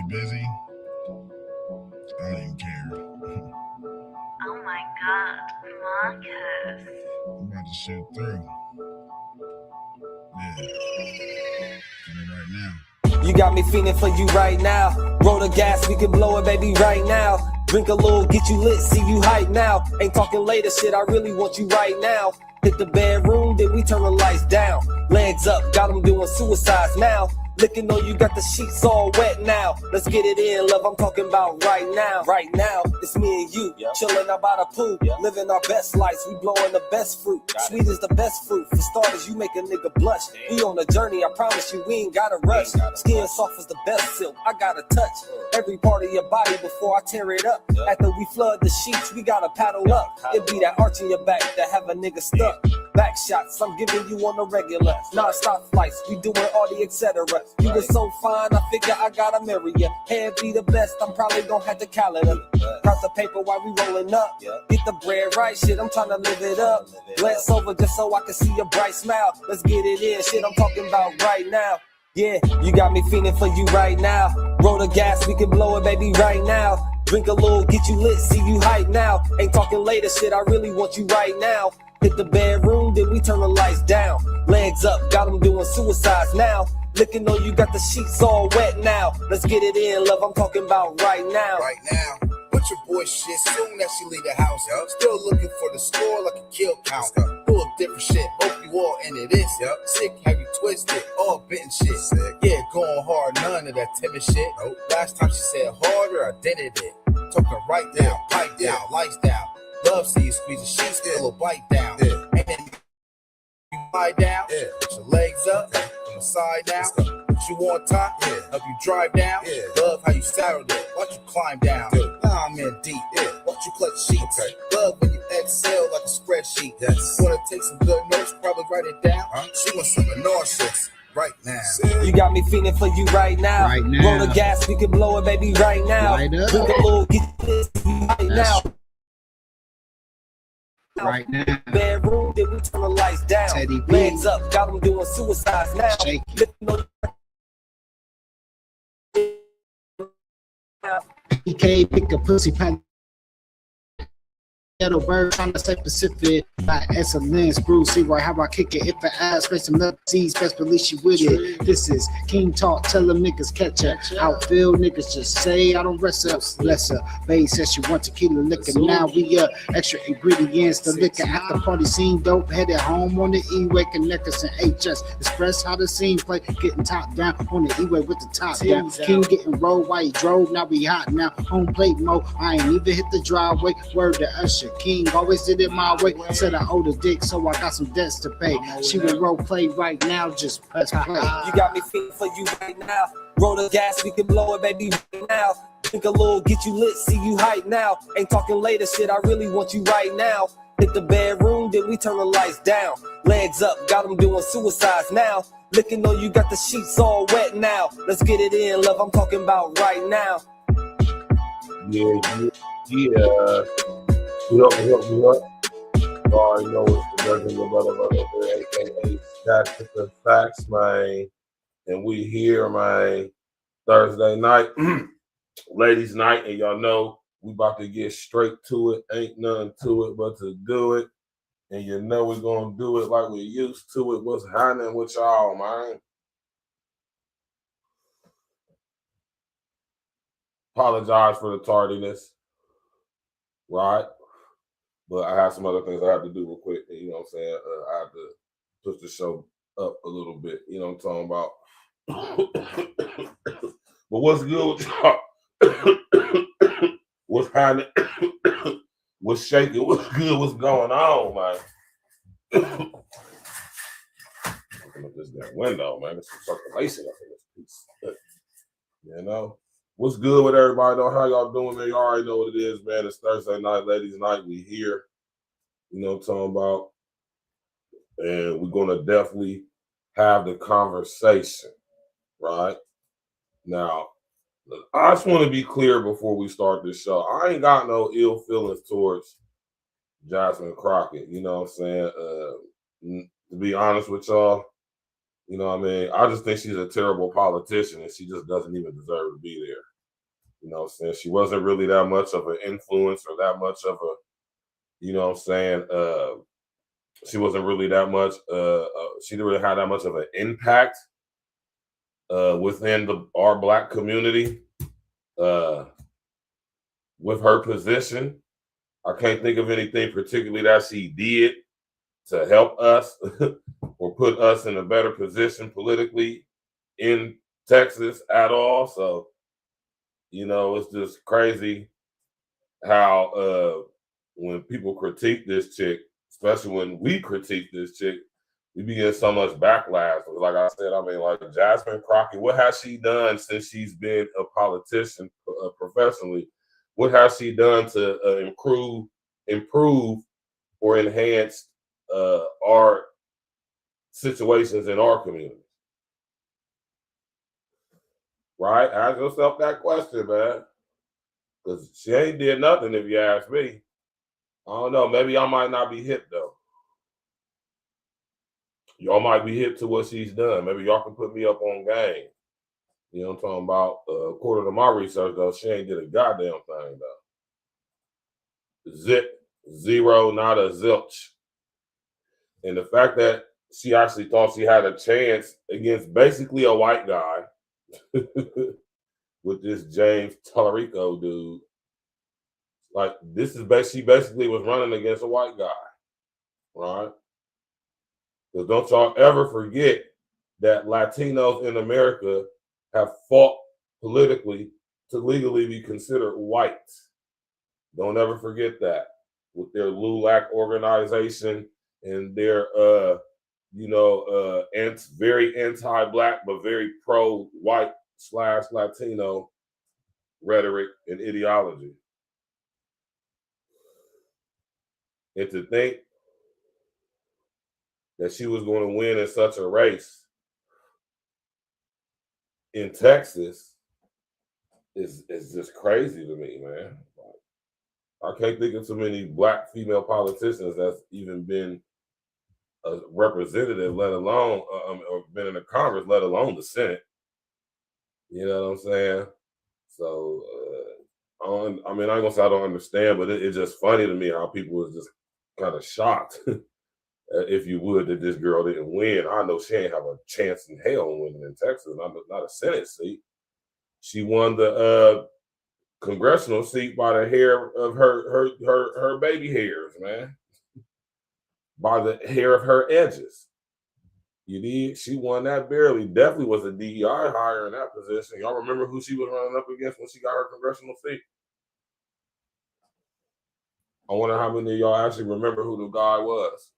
you busy? I don't even care. Oh my God, Marcus. I'm about to shoot through. Yeah. Give me right now. You got me feeling for you right now. Roll the gas, we can blow it, baby, right now. Drink a little, get you lit, see you hype now. Ain't talking later, shit, I really want you right now. Hit the bedroom, then we turn the lights down. Legs up, got them doing suicides now. Looking on you, got the sheets all wet now. Let's get it in, love, I'm talking about right now. Right now, it's me and you, chilling out by the pool. Living our best lives, we blowing the best fruit. Sweet is the best fruit. For starters, you make a nigga blush. We on a journey, I promise you, we ain't gotta rush. Skin soft as the best silk, I gotta touch every part of your body before I tear it up. After we flood the sheets, we gotta paddle up. It be that arch in your back that have a nigga stuck. Back shots, I'm giving you on the regular. Non-stop flights, we doing all the etc. You was so fine, I figure I gotta marry ya. Head be the best, I'm probably gonna have to calendar. Cross the paper while we rolling up. Get the bread right, shit, I'm trying to live it up. Glance over just so I can see your bright smile. Let's get it in, shit, I'm talking about right now. Yeah, you got me feeling for you right now. Roll the gas, we can blow it, baby, right now. Drink a little, get you lit, see you hype now. Ain't talking later, shit, I really want you right now. Hit the bedroom, then we turn the lights down. Legs up, got them doing suicides now. Looking on you, got the sheets all wet now. Let's get it in, love, I'm talking about right now. Right now, put your boy shit soon as she leave the house. Still looking for the score like a kill count. Full of different shit, hope you all into this. Sick, have you twisted, all bitten shit. Yeah, going hard, none of that timid shit. Last time she said harder, I did it. Talking right down, pipe down, lights down. Love see you squeeze the sheets, feel a bite down. And then you lie down, put your legs up, from the side down. Put you on top, help you drive down. Love how you saddled it, watch you climb down. Now I'm in deep, watch you clutch sheets. Love when you exhale like a spreadsheet. Wanna take some good notes, probably write it down. She wants some nauseous. Right now. You got me feeling for you right now. Roll the gas, we can blow it, baby, right now. Drink a little, get this right now. Right now. Bedroom, then we turn the lights down. Teddy B. Legs up, got them doing suicides now. Shake He can't pick a pussy pan. Ghetto bird trying to stay Pacific. By excellence, Bruce, see right how I kick it. If I ask, face some left C's, best believe she with it. This is King Talk, tell them niggas catch her. Outfield niggas just say I don't rest up. Lesser, Bae says she want tequila liquor. Now we extra ingredients, the liquor at the party scene. Dope headed home on the E-way, connect us in HS. Express how the scene play, getting top down on the E-way with the top down. King getting rolled while he drove, now we hot now. Home plate mode, I ain't even hit the driveway. Word to Usher. King always did it my way. Said I owed a dick, so I got some debts to pay. She will role play right now, just press play. You got me feeling for you right now. Roll the gas, we can blow it, baby, right now. Drink a little, get you lit, see you hype now. Ain't talking later, shit, I really want you right now. Hit the bedroom, then we turn the lights down. Legs up, got them doing suicides now. Looking on you, got the sheets all wet now. Let's get it in, love, I'm talking about right now. Yeah. You know, you already know it's the Virgil, aka That's the Facts, man. And we here, man, Thursday night, ladies' night, and y'all know we about to get straight to it. Ain't nothing to it but to do it. And you know we're gonna do it like we used to it. What's happening with y'all, man? Apologize for the tardiness, right? But I have some other things I have to do real quick. You know what I'm saying? I have to push the show up a little bit. You know what I'm talking about? But what's good with y'all? What's happening? What's shaking? What's good? What's going on, man? Looking at this damn window, man. There's some circulation up in this piece. You know? What's good with everybody, though? How y'all doing, man? You already know what it is, man. It's Thursday night, ladies' night. We here. You know what I'm talking about? And we're going to definitely have the conversation, right? Now, I just want to be clear before we start this show. I ain't got no ill feelings towards Jasmine Crockett. You know what I'm saying? To be honest with y'all, you know what I mean? I just think she's a terrible politician and she just doesn't even deserve to be there. You know what I'm saying? She wasn't really that much of an influence or that much of a, you know what I'm saying? She wasn't really that much, she didn't really have that much of an impact within our Black community with her position. I can't think of anything particularly that she did to help us or put us in a better position politically in Texas at all. So, you know, it's just crazy how when people critique this chick, especially when we critique this chick, we be getting so much backlash. Like I said, I mean, like Jasmine Crockett, what has she done since she's been a politician professionally? What has she done to improve or enhance our situations in our community? Right? Ask yourself that question, man. Because she ain't did nothing, if you ask me. I don't know. Maybe I might not be hip, though. Y'all might be hip to what she's done. Maybe y'all can put me up on game. You know what I'm talking about? According to my research, though, she ain't did a goddamn thing, though. Zip, zero, not a zilch. And the fact that she actually thought she had a chance against basically a white guy with this James Tallarico dude. Like, this is she basically was running against a white guy, right? Because don't y'all ever forget that Latinos in America have fought politically to legally be considered white. Don't ever forget that. With their LULAC organization and their, very anti-Black but very pro-white / Latino rhetoric and ideology. And to think that she was going to win in such a race in Texas is just crazy to me, man. I can't think of too many Black female politicians that's even been a representative, let alone or been in the Congress, let alone the Senate. You know what I'm saying? So, I ain't gonna say I don't understand, but it's just funny to me how people is just kind of shocked, if you would, that this girl didn't win. I know she ain't have a chance in hell in winning in Texas, not a Senate seat. She won the congressional seat by the hair of her baby hairs, man. By the hair of her edges. You did. She won that barely. Definitely was a DEI hire in that position. Y'all remember who she was running up against when she got her congressional seat? I wonder how many of y'all actually remember who the guy was.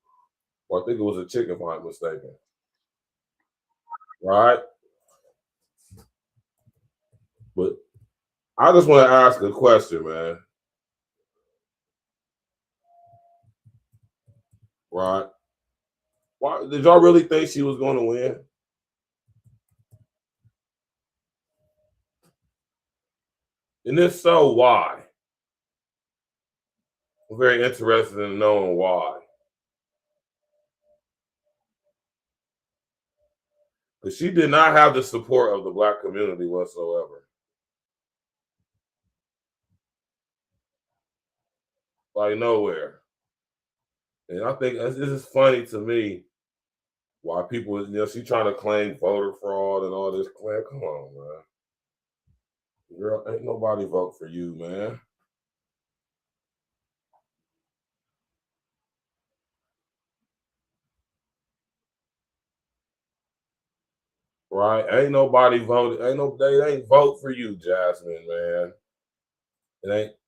Well, I think it was a chick, if I'm mistaken. Right? But I just want to ask a question, man. Right? Why did y'all really think she was going to win? And if so, why? I'm very interested in knowing why. Because she did not have the support of the Black community whatsoever. Like nowhere. And I think this is funny to me why people, she trying to claim voter fraud and all this. Man, come on, man. Girl, ain't nobody vote for you, man. Right? Ain't nobody voted. They ain't vote for you, Jasmine, man.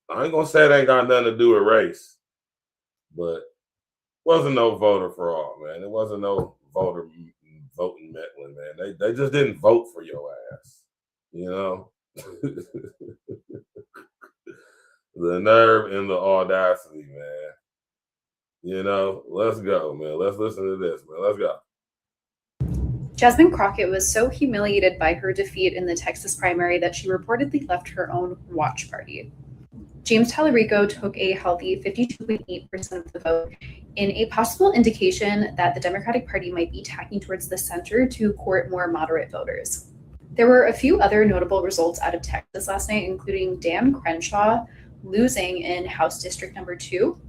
I ain't gonna say it ain't got nothing to do with race, but wasn't no voter fraud, man. It wasn't no voting meddling, man. They just didn't vote for your ass, you know. The nerve and the audacity, man. You know, let's go, man. Let's listen to this, man. Let's go. Jasmine Crockett was so humiliated by her defeat in the Texas primary that she reportedly left her own watch party. James Tallarico took a healthy 52.8% of the vote in a possible indication that the Democratic Party might be tacking towards the center to court more moderate voters. There were a few other notable results out of Texas last night, including Dan Crenshaw losing in House District number 2,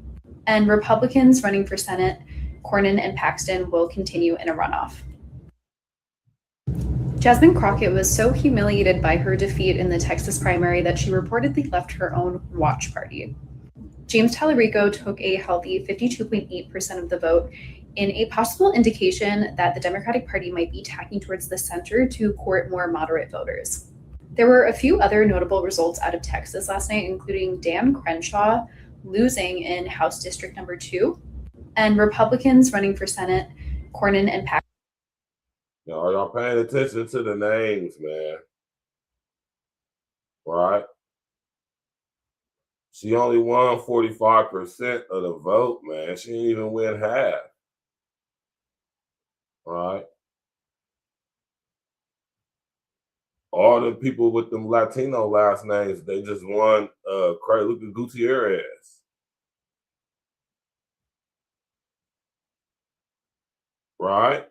and Republicans running for Senate, Cornyn and Paxton, will continue in a runoff. JASWMINE Crockett was so humiliated by her defeat in the Texas primary that she reportedly left her own watch party. James Tallarico took a healthy 52.8% of the vote in a possible indication that the Democratic Party might be tacking towards the center to court more moderate voters. There were a few other notable results out of Texas last night, including Dan Crenshaw losing in House District number 2, and Republicans running for Senate, Cornyn and Paxton. Are y'all paying attention to the names, man? Right? She only won 45% of the vote, man. She didn't even win half. Right? All the people with them Latino last names, they just won look at Gutierrez. Right?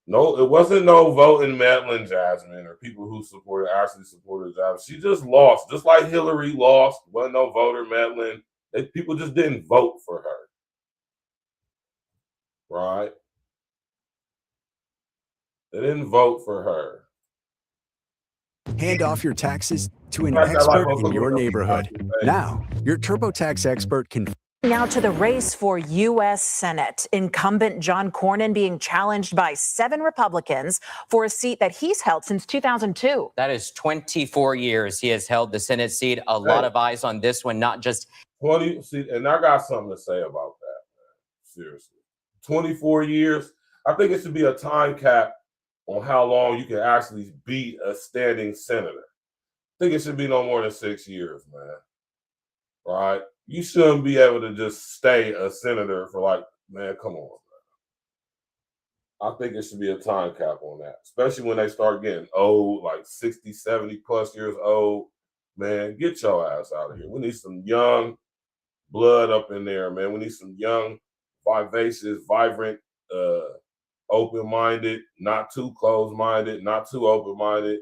No, it wasn't no voting Madeline Jasmine or people who actually supported Jasmine. She just lost, just like Hillary lost. Wasn't no voter Madeline. People just didn't vote for her. Right? They didn't vote for her. Hand off your taxes to an expert in your neighborhood. Now, your TurboTax expert can. Now to the race for U.S. Senate. Incumbent John Cornyn being challenged by 7 Republicans for a seat that he's held since 2002. That is 24 years he has held the Senate seat. A lot of eyes on this one, not just 20. See, and I got something to say about that, man. Seriously. 24 years. I think it should be a time cap on how long you can actually be a standing senator. I think it should be no more than 6 years, man. Right? You shouldn't be able to just stay a senator for man, come on, man. I think it should be a time cap on that, especially when they start getting old, like 60, 70 plus years old. Man, get your ass out of here. We need some young blood up in there, man. We need some young, vivacious, vibrant, open-minded, not too closed-minded, not too open-minded,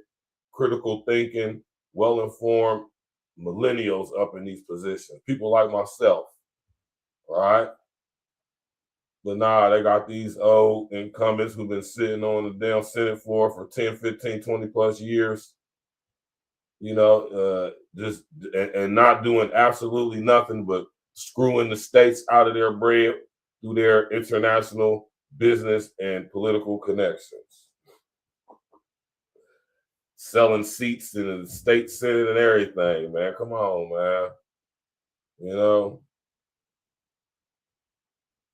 critical thinking, well-informed millennials up in these positions. People like myself, right? But nah, they got these old incumbents who've been sitting on the damn Senate floor for 10, 15, 20 plus years, just and not doing absolutely nothing but screwing the states out of their bread through their international business and political connections. Selling seats in the state senate and everything, man. Come on, man.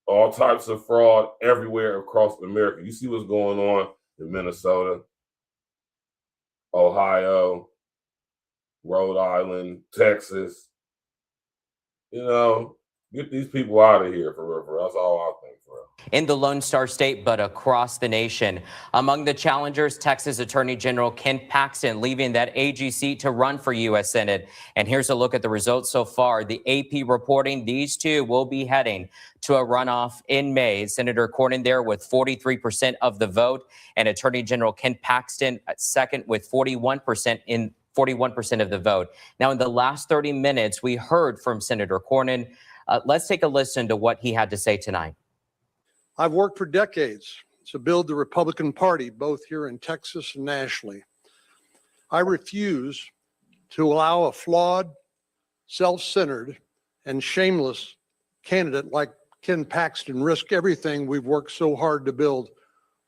All types of fraud everywhere across America. You see what's going on in Minnesota, Ohio, Rhode Island, Texas. Get these people out of here for real. That's all I think. in the Lone Star State, but across the nation. Among the challengers, Texas Attorney General Ken Paxton leaving that AG seat to run for U.S. Senate. And here's a look at the results so far. The AP reporting these two will be heading to a runoff in May. Senator Cornyn there with 43% of the vote, and Attorney General Ken Paxton at second with 41% of the vote. Now, in the last 30 minutes, we heard from Senator Cornyn. Let's take a listen to what he had to say tonight. I've worked for decades to build the Republican Party, both here in Texas and nationally. I refuse to allow a flawed, self-centered, and shameless candidate like Ken Paxton risk everything we've worked so hard to build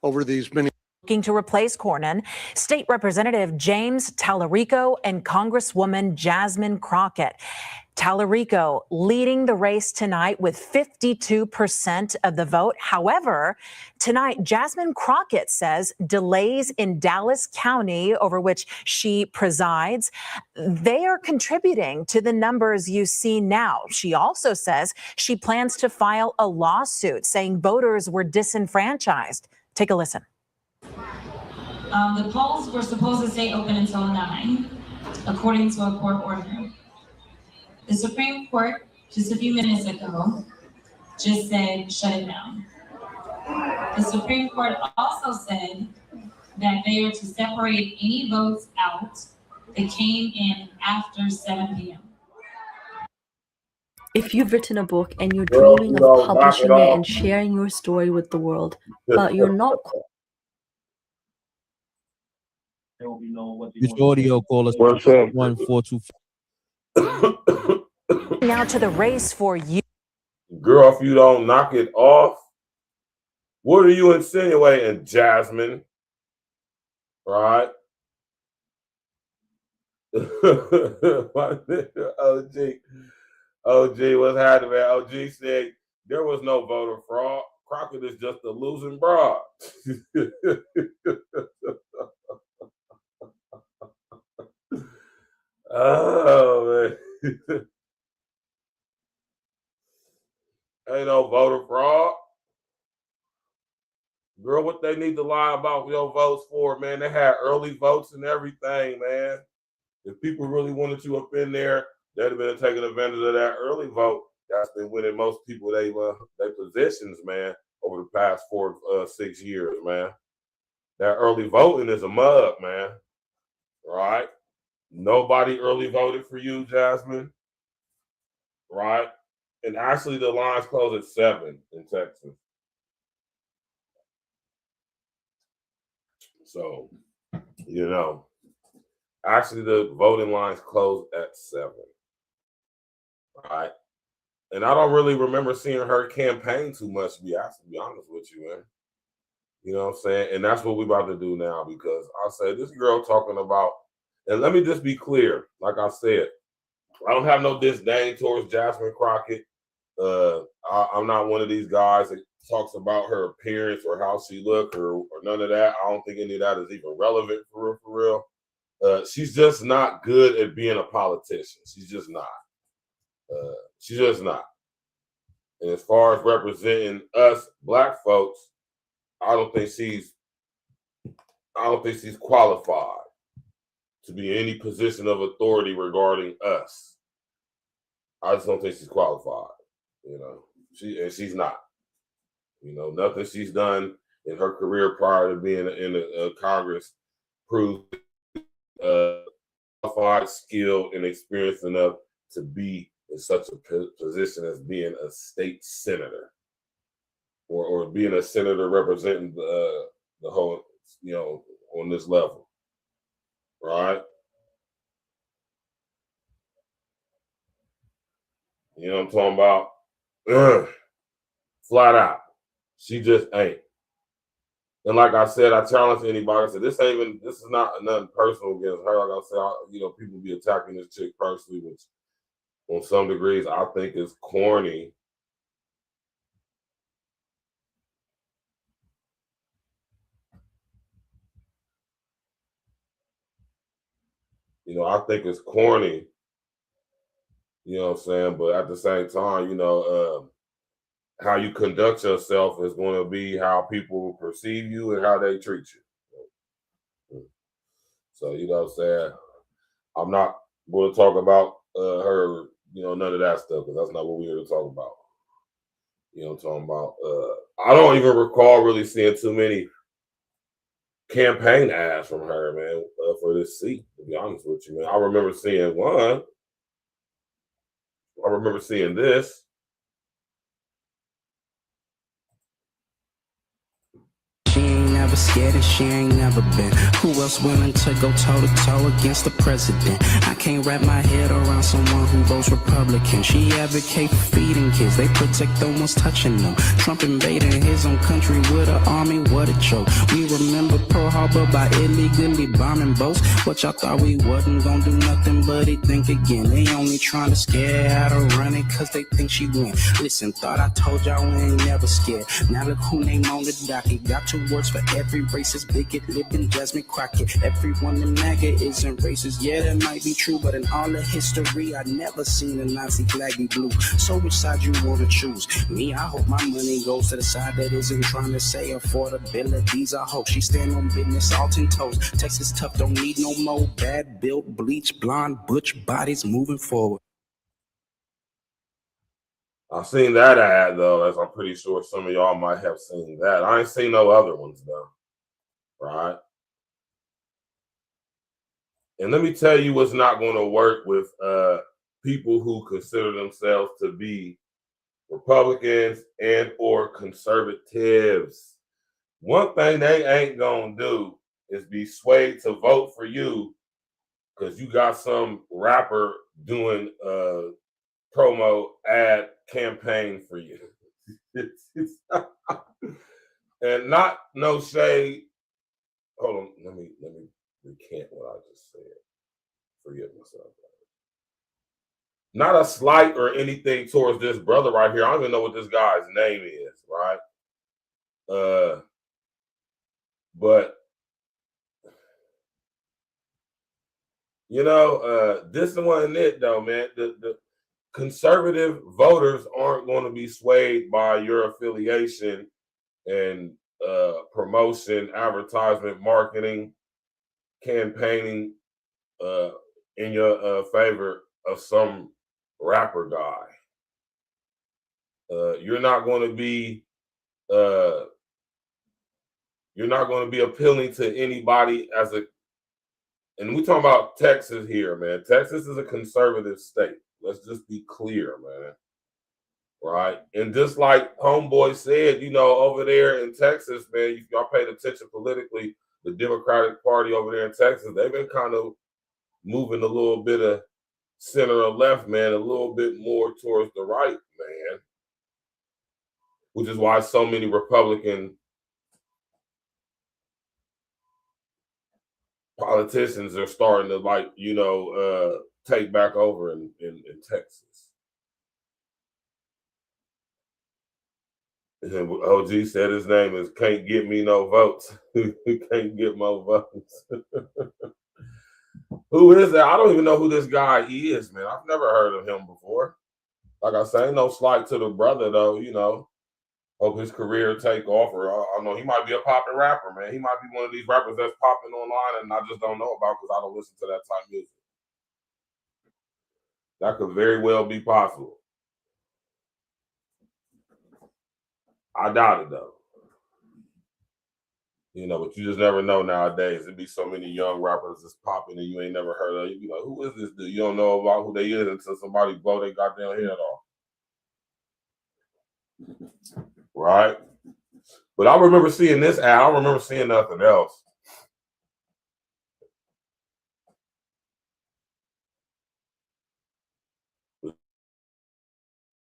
over these many. Looking to replace Cornyn, State Representative James Tallarico and Congresswoman JASWMINE Crockett. Tallarico leading the race tonight with 52% of the vote. However, tonight, JASWMINE Crockett says delays in Dallas County, over which she presides, they are contributing to the numbers you see now. She also says she plans to file a lawsuit saying voters were disenfranchised. Take a listen. The polls were supposed to stay open until 9, according to a court order. The Supreme Court, just a few minutes ago, just said shut it down. The Supreme Court also said that they are to separate any votes out that came in after 7 p.m. If you've written a book and you're Girl, dreaming you of know, knock it publishing it off. and sharing your story with the world, but you're not Your audio call us. What's up? 1424. Now to the race for you. Girl, if you don't knock it off, what are you insinuating, Jasmine? Right? OG, what's happening, man? OG said there was no voter fraud. Crockett is just a losing broad. Oh, man. Ain't no voter fraud. Girl, what they need to lie about your votes for, man? They had early votes and everything, man. If people really wanted you up in there, they'd have been taking advantage of that early vote. That's been winning most people their positions, man, over the past 6 years, man. That early voting is a mug, man. Right? Nobody early voted for you, Jasmine. Right? And actually, the lines close at 7 in Texas. So, you know, actually, the voting lines close at 7. Right? And I don't really remember seeing her campaign too much, to be honest with you, man. You know what I'm saying? And that's what we're about to do now, because I say this girl talking about, and let me just be clear, like I said, I don't have no disdain towards Jasmine Crockett. I'm not one of these guys that talks about her appearance or how she look or none of that. I don't think any of that is even relevant for real. She's just not good at being a politician. She's just not. She's just not. And as far as representing us black folks, I don't think she's qualified to be in any position of authority regarding us. I just don't think she's qualified. You know, she's not. You know, nothing she's done in her career prior to being in Congress proves qualified, skilled, and experienced enough to be in such a position as being a state senator or being a senator representing the whole, you know, on this level, right? You know what I'm talking about? Flat out. She just ain't. And like I said, I challenge anybody. I said, this is not nothing personal against her. Like I said, you know, people be attacking this chick personally, which on some degrees I think is corny. You know, I think it's corny. You know what I'm saying? But at the same time, you know, how you conduct yourself is going to be how people perceive you and how they treat you. So, you know what I'm saying? I'm not going to talk about her, you know, none of that stuff, because that's not what we're here to talk about. You know what I'm talking about? I don't even recall really seeing too many campaign ads from her, man, for this seat, to be honest with you, man. I remember seeing one. I remember seeing this. She ain't never scared and she ain't never been. Who else willing to go toe to toe against the president? I can't wrap my head around someone who votes Republican. She advocate for feeding kids, they protect the ones touching them. Trump invading his own country with an army, what a joke. We remember Pearl Harbor by illegally bombing boats. But y'all thought we wasn't gonna do nothing but it think again. They only trying to scare her out of running cause they think she win. Listen, thought I told y'all we ain't never scared. Now look who name on the docket. Got 2 words for every racist bigot living, Jasmine Crockett. Everyone in MAGA isn't racist. Yeah, that might be true, but in all of history, I never seen a Nazi flag be blue. So which side you wanna choose? Me, I hope my money goes to the side that isn't trying to say affordability's a hope. She stand on business, all 10 toes. Texas tough, don't need no more bad built, bleach, blonde, butch bodies moving forward. I've seen that ad, though, as I'm pretty sure some of y'all might have seen that. I ain't seen no other ones, though, right? And let me tell you what's not going to work with people who consider themselves to be Republicans and or conservatives. One thing they ain't going to do is be swayed to vote for you because you got some rapper doing a promo ad campaign for you. And not no shade. Hold on, let me recant what I just said. Forgive myself. Not a slight or anything towards this brother right here. I don't even know what this guy's name is, right? But you know, this wasn't it though, man. The conservative voters aren't going to be swayed by your affiliation and promotion, advertisement, marketing, campaigning in your favor of some rapper guy. You're not going to be appealing to anybody as a, and we talking about Texas here, man. Texas is a conservative state. Let's just be clear, man. Right? And just like Homeboy said, you know, over there in Texas, man, if y'all paid attention politically, the Democratic Party over there in Texas, they've been kind of moving a little bit of center or left, man, a little bit more towards the right, man. Which is why so many Republican politicians are starting to, like, you know, take back over in Texas. And OG said his name is Can't Get Me No Votes. Can't get more votes. Who is that? I don't even know who this guy is, man. I've never heard of him before. Like I say, no slight to the brother, though, you know. Hope his career take off, or I know he might be a popping rapper, man. He might be one of these rappers that's popping online and I just don't know about because I don't listen to that type of music. That could very well be possible. I doubt it, though. You know, but you just never know nowadays. There'd be so many young rappers that's popping and you ain't never heard of. You be like, who is this dude? You don't know about who they is until somebody blow their goddamn head off. Right? But I remember seeing this ad. I don't remember seeing nothing else.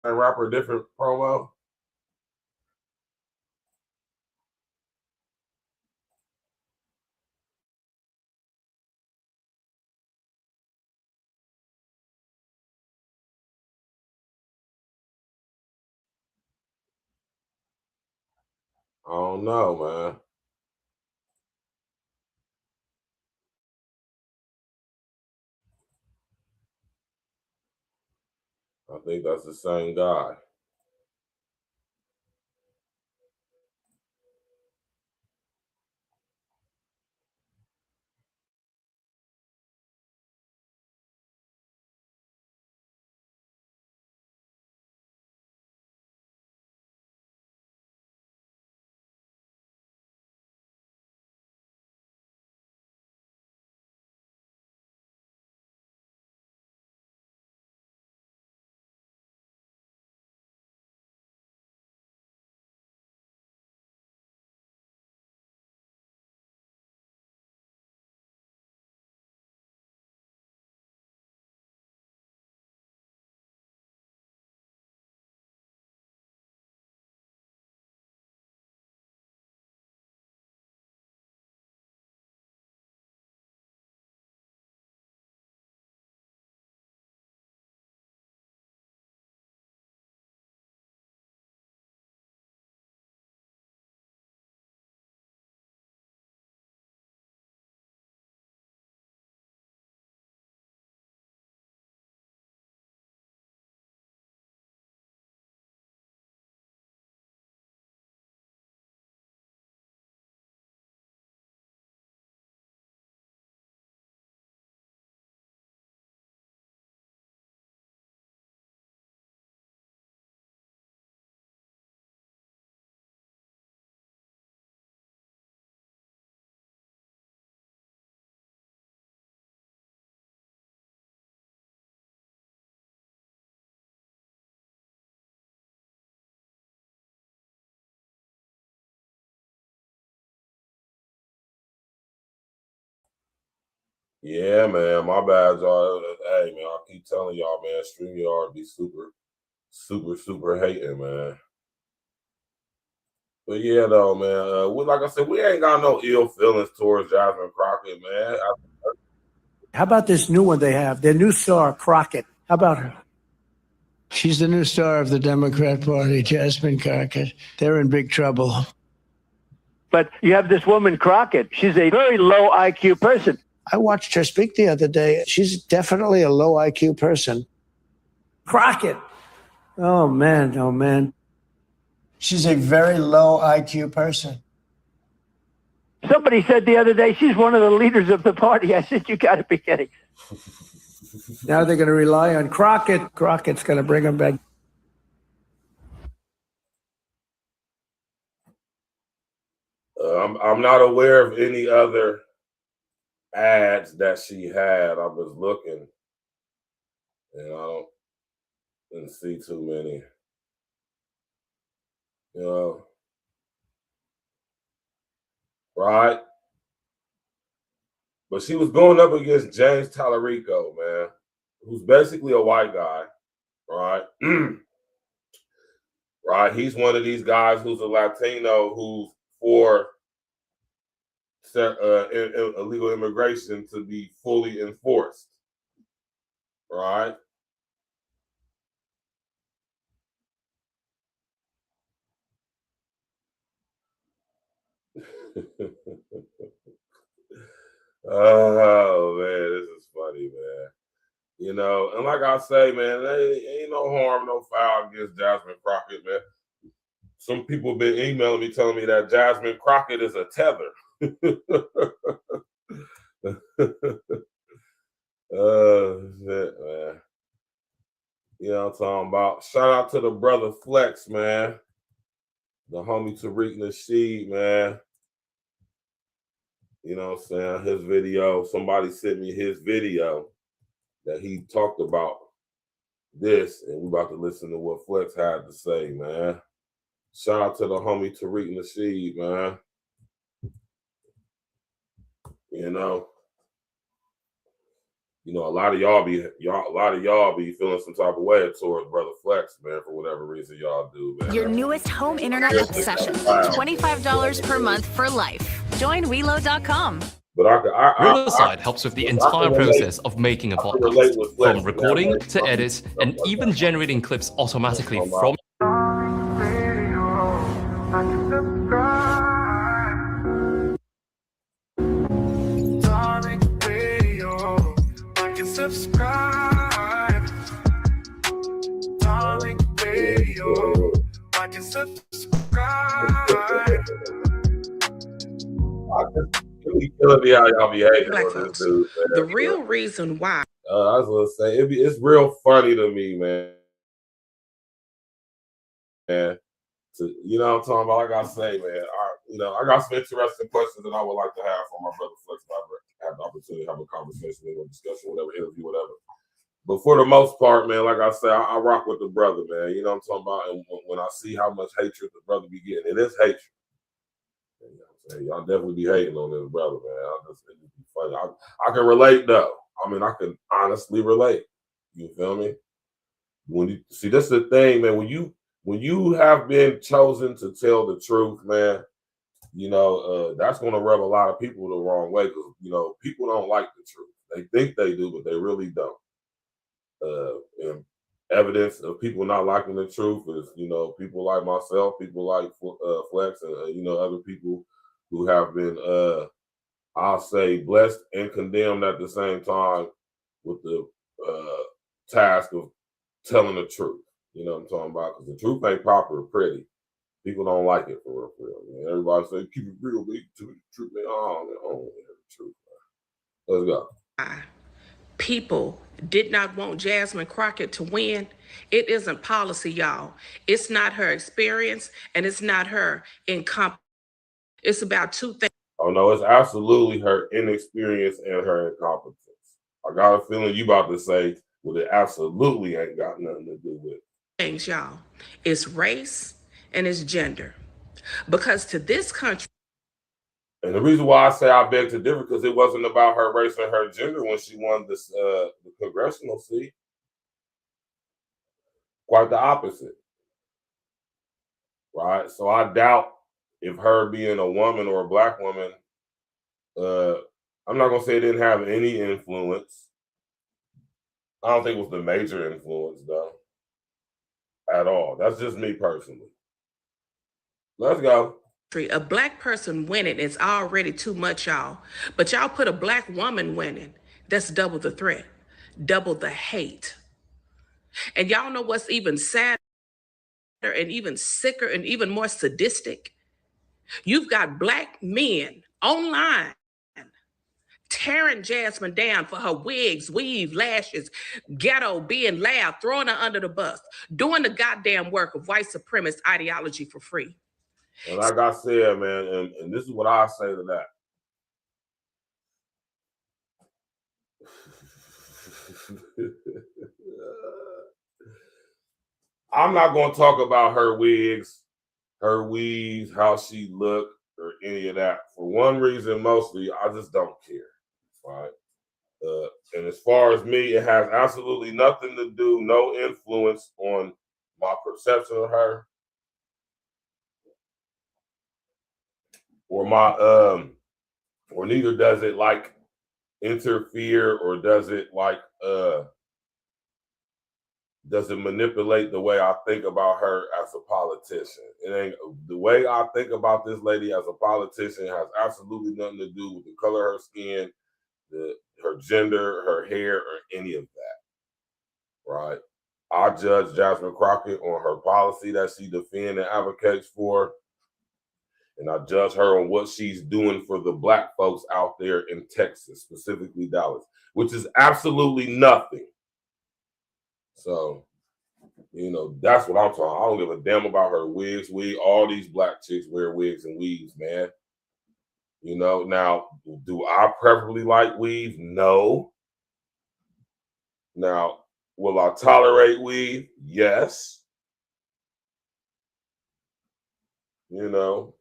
That rapper, different promo. I don't know, man. I think that's the same guy. Yeah, man. My bad, y'all. Hey, man, I keep telling y'all, man, StreamYard be super hating, man. But yeah, though, man. Like I said, we ain't got no ill feelings towards Jasmine Crockett, man. How about this new one they have? Their new star, Crockett. How about her? She's the new star of the Democrat Party, Jasmine Crockett. They're in big trouble. But you have this woman, Crockett. She's a very low IQ person. I watched her speak the other day. She's definitely a low IQ person. Crockett. Oh, man. Oh, man. She's a very low IQ person. Somebody said the other day she's one of the leaders of the party. I said, you got to be kidding. Now they're going to rely on Crockett. Crockett's going to bring them back. I'm not aware of any other ads that she had. I was looking, and I didn't see too many. You know, right? But she was going up against James Tallarico, man, who's basically a white guy, right? Right? He's one of these guys who's a Latino who's for illegal immigration to be fully enforced, right? Oh man, this is funny, man. You know, and like I say, man, there ain't no harm, no foul against Jasmine Crockett, man. Some people have been emailing me telling me that Jasmine Crockett is a tether. Shit, man. You know what I'm talking about? Shout out to the brother Flex, man. The homie Tariq Nasheed, man. You know what I'm saying? His video, somebody sent me his video that he talked about this, and we're about to listen to what Flex had to say, man. Shout out to the homie Tariq Nasheed, man. You know, a lot of y'all be feeling some type of way towards Brother Flex, man, for whatever reason y'all do, man. Your newest home internet obsession. $25 per month for life. Join Welo.com. But Riverside helps with the entire process of making a podcast, from recording to edit, and even generating clips automatically from. Subscribe. Darling Radio. Like and subscribe. Killing me how y'all be hating on this dude, man. The real reason why. I was gonna say it's real funny to me, man. And you know what I'm talking about? Like I say, man, I got some interesting questions that I would like to have for my brother Flex. I have the opportunity to have a conversation, a discussion, whatever, interview, whatever. But for the most part, man, like I say, I rock with the brother, man. You know what I'm talking about? And when I see how much hatred the brother be getting, it is hatred. You know what I'm saying? Y'all definitely be hating on this brother, man. It be funny. I can relate, though. I mean, I can honestly relate. You feel me? When you see, that's the thing, man. When you have been chosen to tell the truth, man, you know, that's going to rub a lot of people the wrong way because, you know, people don't like the truth. They think they do, but they really don't. And evidence of people not liking the truth is, you know, people like myself, people like Flex, and, you know, other people who have been, I'll say, blessed and condemned at the same time with the task of telling the truth. You know what I'm talking about? Because the truth ain't proper or pretty. People don't like it for real. Man. Everybody say, keep it real, but you tell the truth. Man, oh, man, I don't want to hear the truth. Man. Let's go. People did not want Jasmine Crockett to win. It isn't policy, y'all. It's not her experience, and it's not her incompetence. It's about two things. Oh, no, it's absolutely her inexperience and her incompetence. I got a feeling you about to say, well, it absolutely ain't got nothing to do with it. Things, y'all. It's race and it's gender. Because to this country, And the reason why I say I beg to differ, because it wasn't about her race or her gender when she won this the congressional seat. Quite the opposite. Right? So I doubt if her being a woman or a black woman, I'm not gonna say it didn't have any influence. I don't think it was the major influence though. At all. That's just me personally. Let's go. A black person winning is already too much, y'all. But y'all put a black woman winning, that's double the threat, double the hate. And y'all know what's even sadder and even sicker and even more sadistic? You've got black men online tearing Jasmine down for her wigs, weave, lashes, ghetto, being loud, throwing her under the bus, doing the goddamn work of white supremacist ideology for free. And like I said, man, and this is what I say to that. I'm not going to talk about her wigs, her weaves, how she looked, or any of that. For one reason, mostly, I just don't care. Right? And as far as me, it has absolutely nothing to do, no influence on my perception of her. Or my or neither does it like interfere or does it like does it manipulate the way I think about her as a politician. It ain't the way I think about this lady as a politician has absolutely nothing to do with the color of her skin, her gender, her hair, or any of that. Right? I judge Jasmine Crockett on her policy that she defends and advocates for. And I judge her on what she's doing for the black folks out there in Texas, specifically Dallas, which is absolutely nothing. So, you know, that's what I'm talking. I don't give a damn about her wigs. All these black chicks wear wigs and weaves, man. You know, now, do I preferably like weave? No. Now, will I tolerate weave? Yes. You know.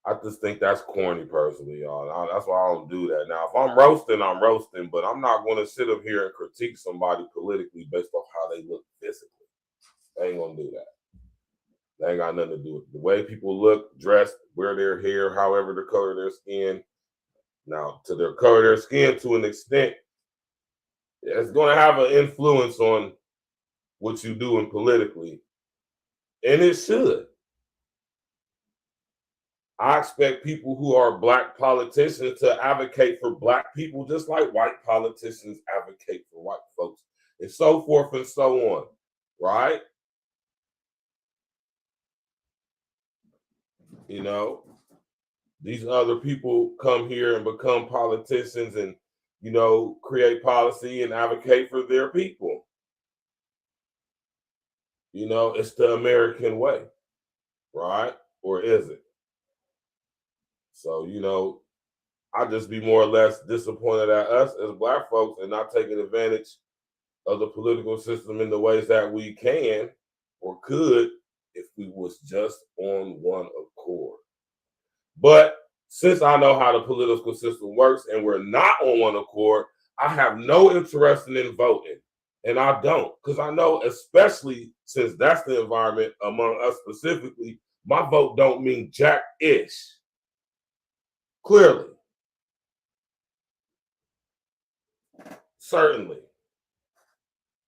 I just think that's corny personally, y'all. That's why I don't do that. Now, if I'm roasting, I'm roasting, but I'm not going to sit up here and critique somebody politically based off how they look physically. I ain't going to do that. That ain't got nothing to do with it. The way people look, dress, wear their hair, however the color of their skin. Now, to their color of their skin to an extent, it's going to have an influence on what you do politically. And it should. I expect people who are black politicians to advocate for black people just like white politicians advocate for white folks, and so forth and so on, right? You know, these other people come here and become politicians and, you know, create policy and advocate for their people. You know, it's the American way, right? Or is it? So, you know, I just be more or less disappointed at us as black folks and not taking advantage of the political system in the ways that we can or could if we was just on one accord. But since I know how the political system works and we're not on one accord, I have no interest in voting. And I don't, because I know, especially since that's the environment among us specifically, my vote don't mean jack-ish. Clearly. Certainly.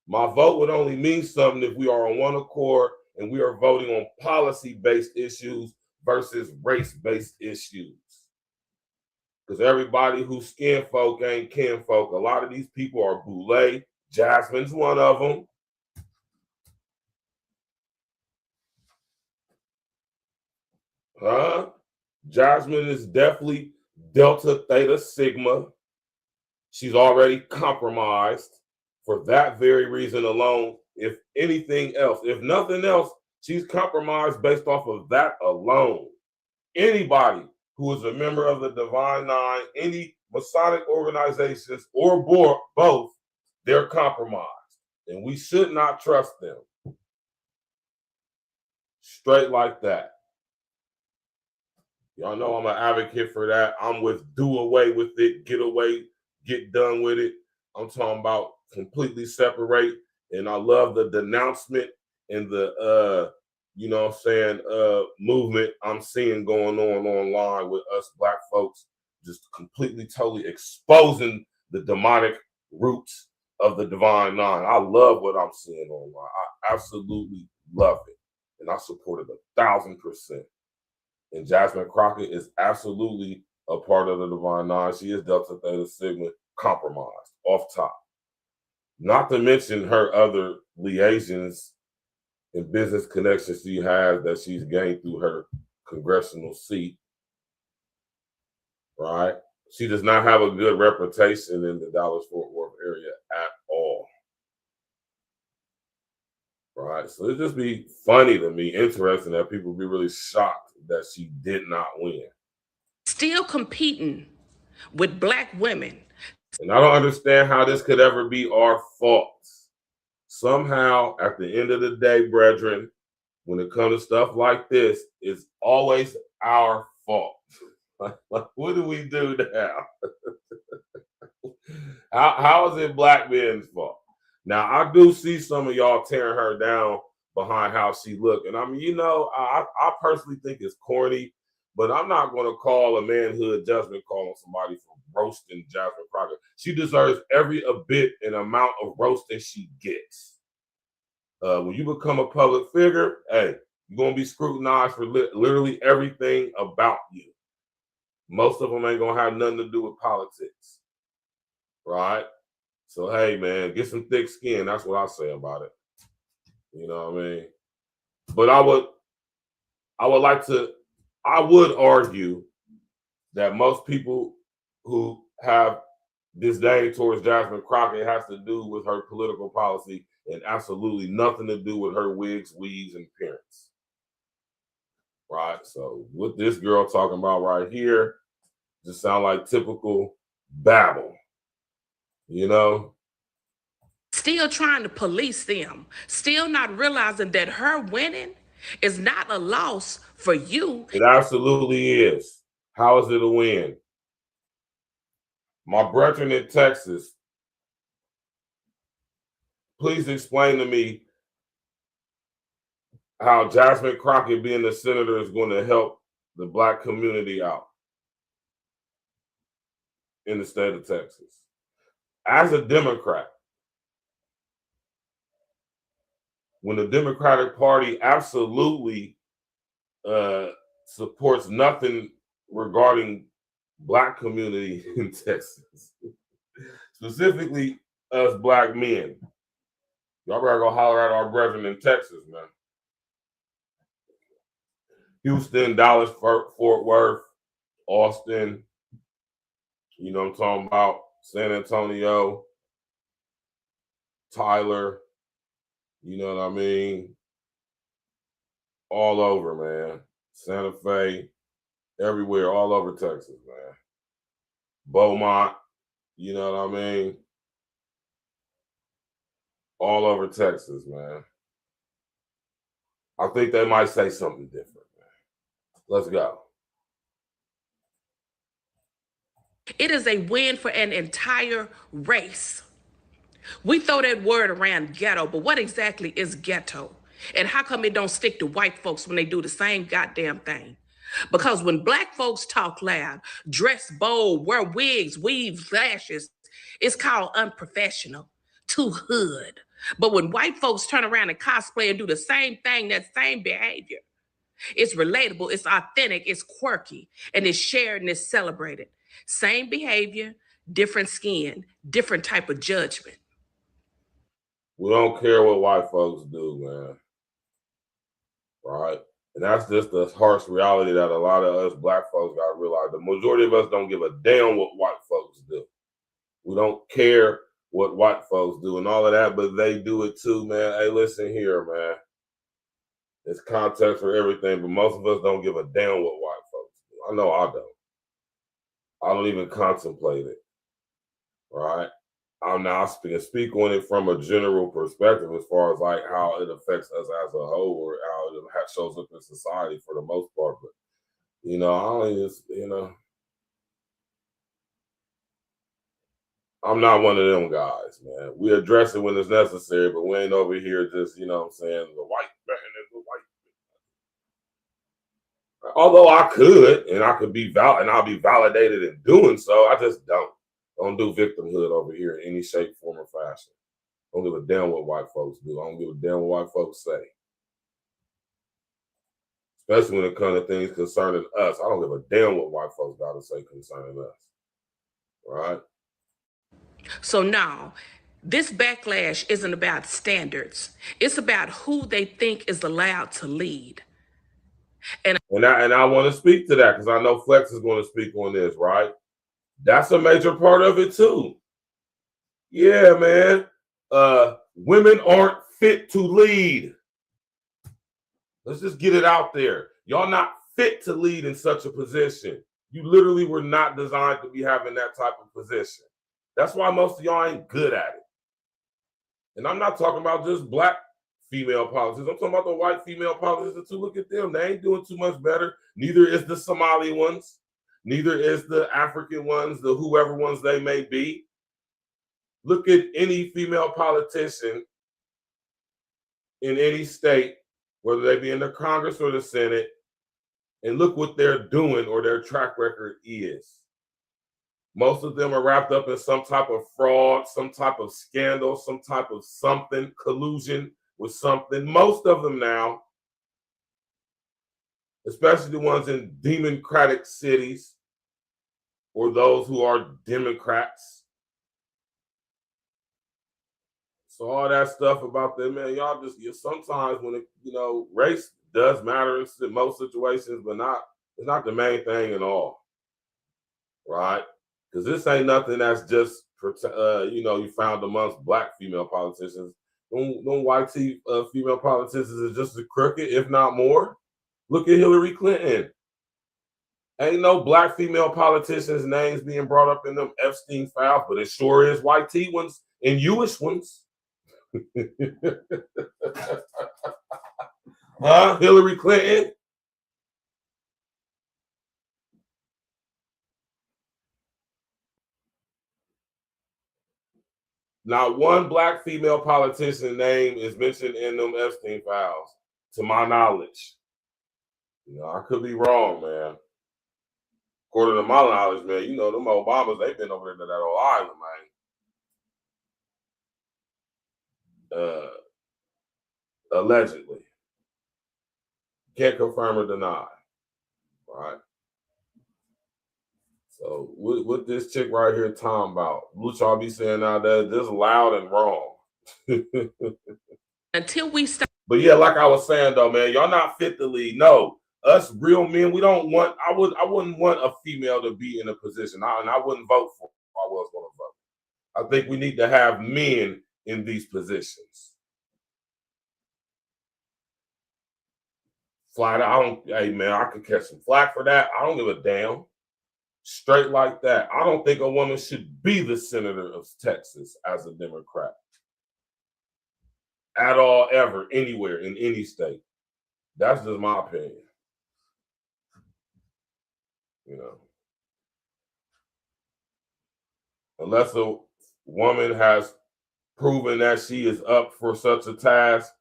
My vote would only mean something if we are on one accord and we are voting on policy-based issues versus race-based issues. Because everybody who's skin folk ain't kin folk. A lot of these people are boule. Jasmine's one of them. Huh? Jasmine is definitely Delta Theta Sigma. She's already compromised for that very reason alone. If anything else, if nothing else, she's compromised based off of that alone. Anybody who is a member of the Divine Nine, any Masonic organizations or both, they're compromised. And we should not trust them. Straight like that. Y'all know I'm an advocate for that. I'm with do away with it, get away, get done with it. I'm talking about completely separate. And I love the denouncement and the you know what I'm saying, movement I'm seeing going on online with us black folks, just completely, totally exposing the demonic roots of the Divine Nine. I love what I'm seeing online. I absolutely love it. And I support it 1,000%. And Jasmine Crockett is absolutely a part of the Divine Nine. She is Delta Theta Sigma compromised, off top. Not to mention her other liaisons and business connections she has that she's gained through her congressional seat, right? She does not have a good reputation in the Dallas-Fort Worth area at all, right? So it just be funny to me, interesting that people be really shocked that she did not win. Still competing with black women. And I don't understand how this could ever be our fault. Somehow, at the end of the day, brethren, when it comes to stuff like this, it's always our fault. Like, what do we do now? How is it black men's fault? Now, I do see some of y'all tearing her down behind how she look. And I mean, you know, I personally think it's corny, but I'm not going to call a manhood judgment call on somebody for roasting Jasmine Crockett. She deserves every bit and amount of roasting she gets. When you become a public figure, hey, you're going to be scrutinized for literally everything about you. Most of them ain't going to have nothing to do with politics, right? So, hey, man, get some thick skin. That's what I say about it. You know what I mean? But I would argue that most people who have disdain towards Jasmine Crockett has to do with her political policy and absolutely nothing to do with her wigs, weaves, and appearance. Right? So what this girl talking about right here just sound like typical babble. You know? Still trying to police them. Still not realizing that her winning is not a loss for you. It absolutely is. How is it a win? My brethren in Texas, please explain to me how Jasmine Crockett being the senator is going to help the black community out in the state of Texas. As a Democrat, when the Democratic Party absolutely supports nothing regarding black community in Texas, specifically us black men. Y'all better go holler at our brethren in Texas, man. Houston, Dallas, Fort Worth, Austin, you know what I'm talking about, San Antonio, Tyler, you know what I mean? All over, man. Santa Fe, everywhere, all over Texas, man. Beaumont, you know what I mean? All over Texas, man. I think they might say something different, man. Let's go. It is a win for an entire race. We throw that word around ghetto, but what exactly is ghetto? And how come it don't stick to white folks when they do the same goddamn thing? Because when black folks talk loud, dress bold, wear wigs, weave, lashes, it's called unprofessional, too hood. But when white folks turn around and cosplay and do the same thing, that same behavior, it's relatable, it's authentic, it's quirky, and it's shared and it's celebrated. Same behavior, different skin, different type of judgment. We don't care what white folks do, man. Right? And that's just the harsh reality that a lot of us black folks got to realize. The majority of us don't give a damn what white folks do. We don't care what white folks do and all of that, but they do it too, man. Hey, listen here, man. There's context for everything, but most of us don't give a damn what white folks do. I know I don't. I don't even contemplate it. Right? I'm now speak on it from a general perspective as far as like how it affects us as a whole or how it shows up in society for the most part. But You know, I don't just, you know, I'm not one of them guys, man. We address it when it's necessary, but we ain't over here just, you know what I'm saying, the white man is the white man. Although I could, and I could be I'll be validated in doing so, I just don't. Don't do victimhood over here in any shape, form, or fashion. Don't give a damn what white folks do. I don't give a damn what white folks say. Especially when it comes to things concerning us. I don't give a damn what white folks got to say concerning us. Right? So now, this backlash isn't about standards. It's about who they think is allowed to lead. And I want to speak to that because I know Flex is going to speak on this, right? That's a major part of it too. Yeah, man. Women aren't fit to lead. Let's just get it out there. Y'all not fit to lead in such a position. You literally were not designed to be having that type of position. That's why most of y'all ain't good at it. And I'm not talking about just black female politicians. I'm talking about the white female politicians too. Look at them. They ain't doing too much better. Neither is the Somali ones. Neither is the African ones, the whoever ones they may be. Look at any female politician in any state, whether they be in the Congress or the Senate, and look what they're doing or their track record is. Most of them are wrapped up in some type of fraud, some type of scandal, some type of something, collusion with something. Most of them now, especially the ones in democratic cities or those who are Democrats. So all that stuff about them, man, y'all just, sometimes when it, you know, race does matter in most situations, but it's not the main thing at all, right? Because this ain't nothing that's just, you know, you found amongst black female politicians. Them white female politicians is just as crooked, if not more. Look at Hillary Clinton. Ain't no black female politicians' names being brought up in them Epstein files, but it sure is white T ones and Jewish ones. Huh? Hillary Clinton? Not one black female politician name is mentioned in them Epstein files, to my knowledge. You know, I could be wrong, man. According to my knowledge, man, you know, them Obamas, they've been over there to that old island, man. Allegedly. Can't confirm or deny. Right? So what this chick right here talking about? What y'all be saying now that this loud and wrong. until we stop. But yeah, like I was saying though, man, y'all not fit to lead. No, us real men, we don't want. I wouldn't want a female to be in a position, and I wouldn't vote for if I was going to vote. I think we need to have men in these positions. Flat out, hey man, I could catch some flack for that. I don't give a damn. Straight like that. I don't think a woman should be the senator of Texas as a Democrat. At all, ever, anywhere, in any state. That's just my opinion. You know. Unless a woman has proven that she is up for such a task,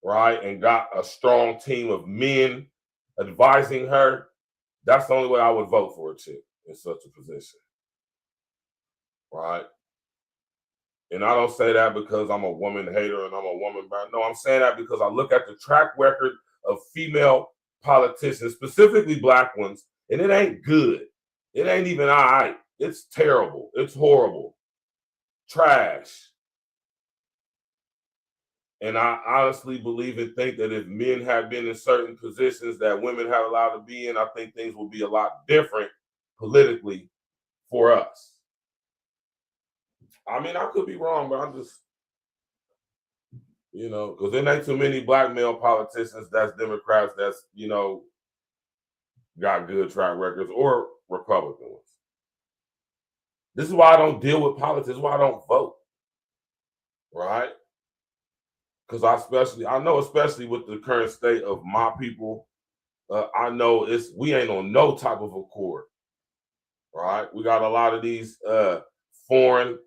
right, and got a strong team of men advising her, that's the only way I would vote for a chick in such a position, right? And I don't say that because I'm a woman hater and I'm a woman. No, I'm saying that because I look at the track record of female politicians, specifically black ones, and it ain't good. It ain't even all right. It's terrible. It's horrible. Trash. And I honestly believe and think that if men had been in certain positions that women have allowed to be in, I think things would be a lot different politically for us. I mean, I could be wrong, but I'm just, you know, because there ain't too many black male politicians that's Democrats that's, you know, got good track records or Republican ones. This is why I don't deal with politics. This is why I don't vote, right? Because I know especially with the current state of my people I know we ain't on no type of accord, right? We got a lot of these foreign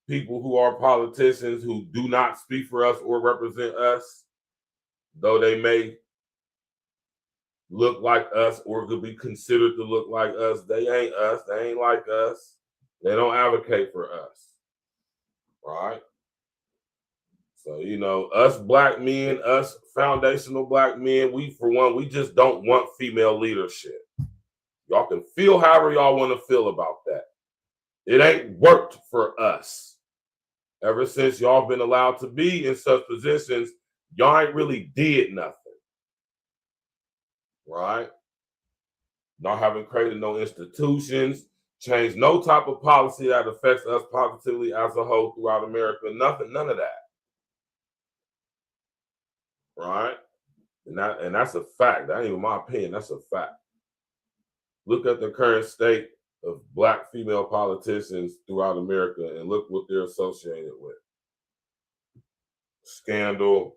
people who are politicians who do not speak for us or represent us, though they may look like us or could be considered to look like us. They ain't us. They ain't like us. They don't advocate for us, right? So, you know, us black men, us foundational black men, we just don't want female leadership. Y'all can feel however y'all want to feel about that. It ain't worked for us. Ever since y'all been allowed to be in such positions, y'all ain't really did nothing. Right? Y'all haven't created no institutions, changed no type of policy that affects us positively as a whole throughout America. Nothing, none of that. Right? And that's a fact. That ain't even my opinion. That's a fact. Look at the current state of black female politicians throughout America and look what they're associated with. Scandal,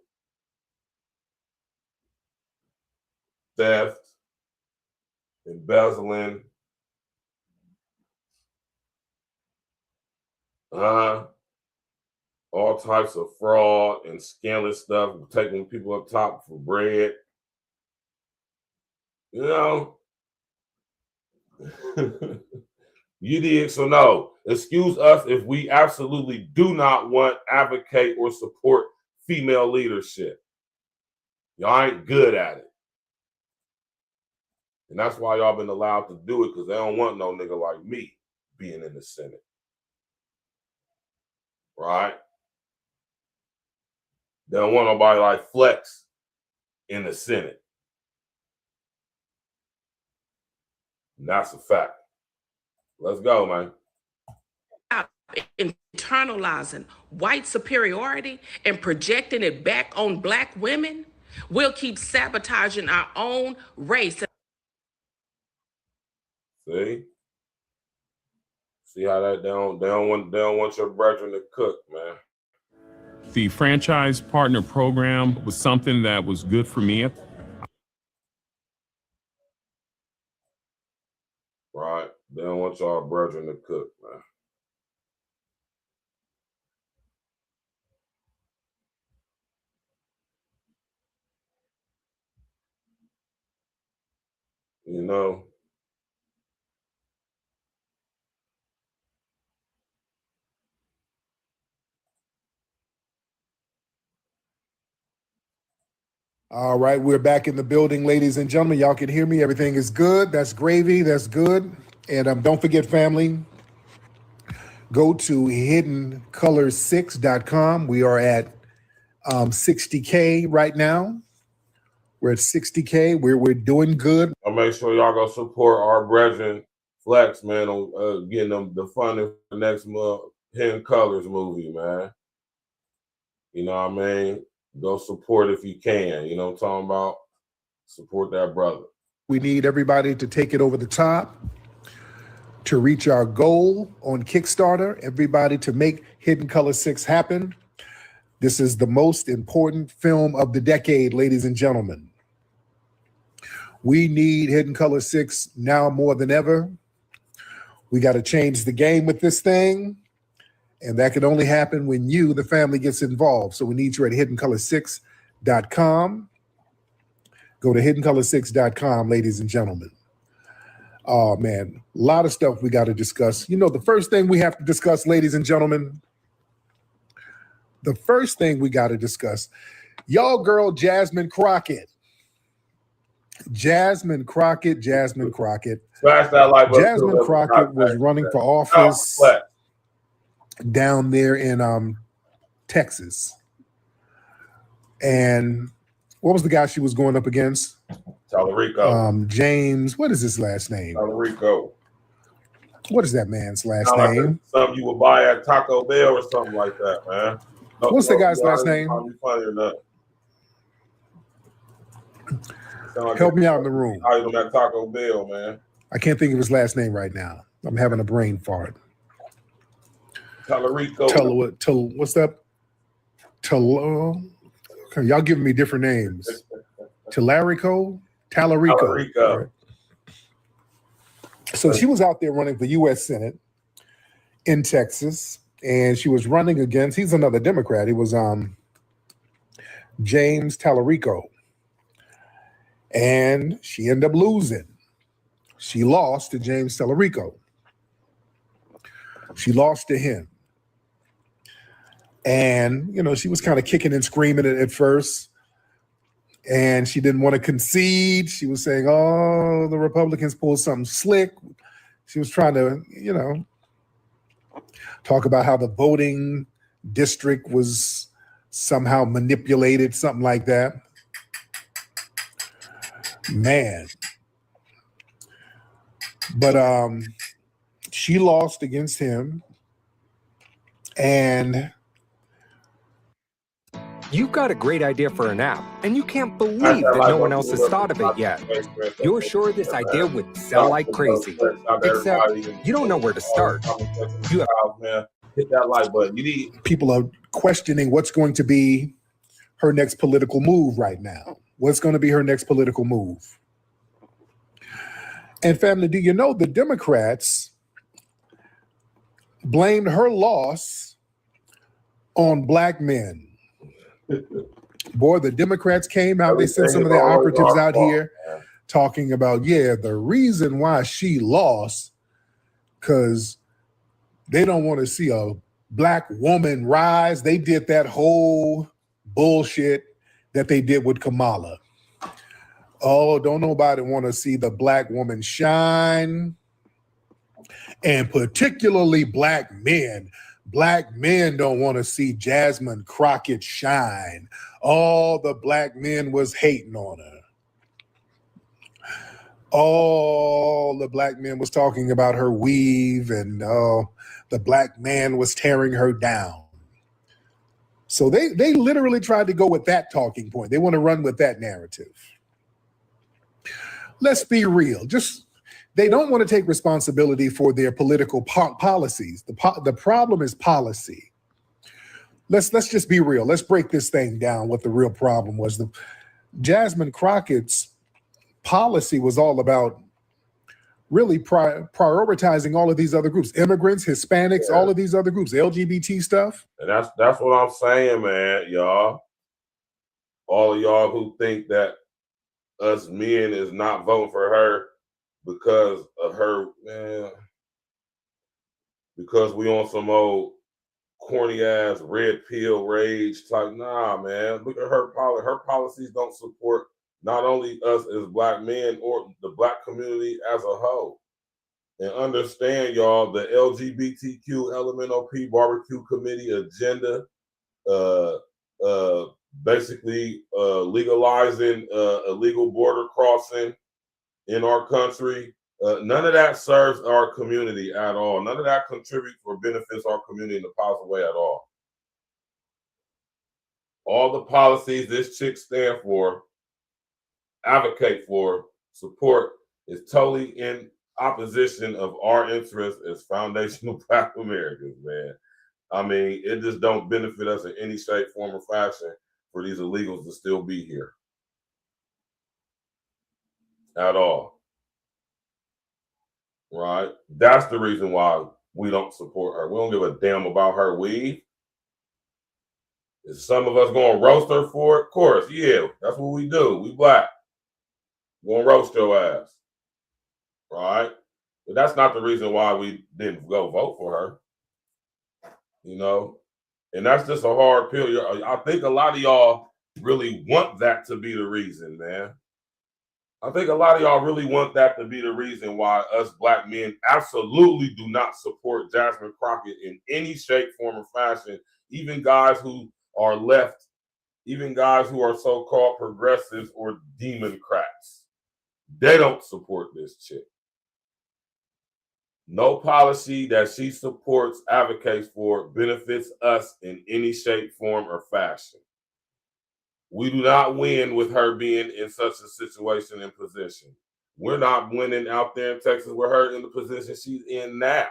theft, embezzling, all types of fraud and scandalous stuff, taking people up top for bread. You know, you did. So no, excuse us if we absolutely do not want, advocate, or support female leadership. Y'all ain't good at it. And that's why y'all been allowed to do it, because they don't want no nigga like me being in the Senate. Right? They don't want nobody like Flex in the Senate. And that's a fact. Let's go, man. Internalizing white superiority and projecting it back on black women, we'll keep sabotaging our own race. See how that they don't want your brethren to cook, man. The franchise partner program was something that was good for me. Right. They don't want y'all brethren to cook, man. You know, all right, we're back in the building, ladies and gentlemen. Y'all can hear me. Everything is good. That's gravy. That's good. And don't forget, family, go to hiddencolors6.com. We are at 60K right now. We're at 60K. We're doing good. I'll make sure y'all go support our brethren Flex, man, on getting them the funding for the next month Hidden Colors movie, man. You know what I mean? Go support if you can. You know what I'm talking about? Support that brother. We need everybody to take it over the top to reach our goal on Kickstarter. Everybody to make Hidden Color 6 happen. This is the most important film of the decade, ladies and gentlemen. We need Hidden Color 6 now more than ever. We got to change the game with this thing. And that can only happen when you, the family, gets involved. So we need you at hiddencolor6.com. Go to hiddencolor6.com, ladies and gentlemen. Oh, man, a lot of stuff we got to discuss. You know, the first thing we have to discuss, ladies and gentlemen, the first thing we got to discuss, y'all girl Jasmine Crockett. Jasmine Crockett. Smash that like button. Jasmine Crockett was running for office down there in Texas. And what was the guy she was going up against? Tallarico. James, what is his last name? Tallarico. What is that man's last Like name? something you would buy at Taco Bell or something like that, man. What's the guy's last name? Funny or not. Help me out in the room. Item at Taco Bell, man. I can't think of his last name right now. I'm having a brain fart. Tallarico. What's that? Okay, y'all giving me different names. Tallarico? Tallarico. Right. So she was out there running for U.S. Senate in Texas, and she was running against, he's another Democrat. He was James Tallarico. And she ended up losing. She lost to James Tallarico. She lost to him. And, you know, she was kind of kicking and screaming at first. And she didn't want to concede. She was saying, oh, the Republicans pulled something slick. She was trying to, you know, talk about how the voting district was somehow manipulated, something like that. Man. But she lost against him. And you've got a great idea for an app, and you can't believe that no one else has thought of it yet. You're sure this idea would sell like crazy, except you don't know where to start. You have hit that like button. You need people are questioning what's going to be her next political move right now. What's going to be her next political move? And family, do you know the Democrats blamed her loss on black men? Boy, the Democrats came out, they sent some of their operatives out here talking about, yeah, the reason why she lost, because they don't want to see a black woman rise. They did that whole bullshit that they did with Kamala. Oh, don't nobody want to see the black woman shine. And particularly black men. Black men don't want to see Jasmine Crockett shine. All the black men was hating on her. All the black men was talking about her weave, and the black man was tearing her down. So they literally tried to go with that talking point. They want to run with that narrative. Let's be real. They don't want to take responsibility for their political policies. The problem is policy. Let's just be real. Let's break this thing down. What the real problem was. Jasmine Crockett's policy was all about really prioritizing all of these other groups, immigrants, Hispanics, all of these other groups, LGBT stuff. And that's what I'm saying, man, y'all. All of y'all who think that us men is not voting for her because of her, man, because we on some old corny ass red pill rage type. Nah, man, look at her policy. Her policies don't support not only us as black men or the black community as a whole. And understand, y'all, the LGBTQ LMNOP barbecue committee agenda, basically legalizing illegal border crossing in our country. None of that serves our community at all. None of that contributes or benefits our community in a positive way at all. All the policies this chick stand for, advocate for, support is totally in opposition of our interests as foundational black Americans, man. I mean, it just don't benefit us in any shape, form, or fashion for these illegals to still be here at all. Right? That's the reason why we don't support her. We don't give a damn about her weed. Is some of us going to roast her for it? Of course, yeah. That's what we do. We black. We're going to roast your ass. Right? But that's not the reason why we didn't go vote for her. You know? And that's just a hard pill. I think a lot of y'all really want that to be the reason, man. I think a lot of y'all really want that to be the reason why us black men absolutely do not support Jasmine Crockett in any shape, form, or fashion. Even guys who are left, even guys who are so-called progressives or Democrats, they don't support this chick. No policy that she supports, advocates for, benefits us in any shape, form, or fashion. We do not win with her being in such a situation and position. We're not winning out there in Texas with her in the position she's in now.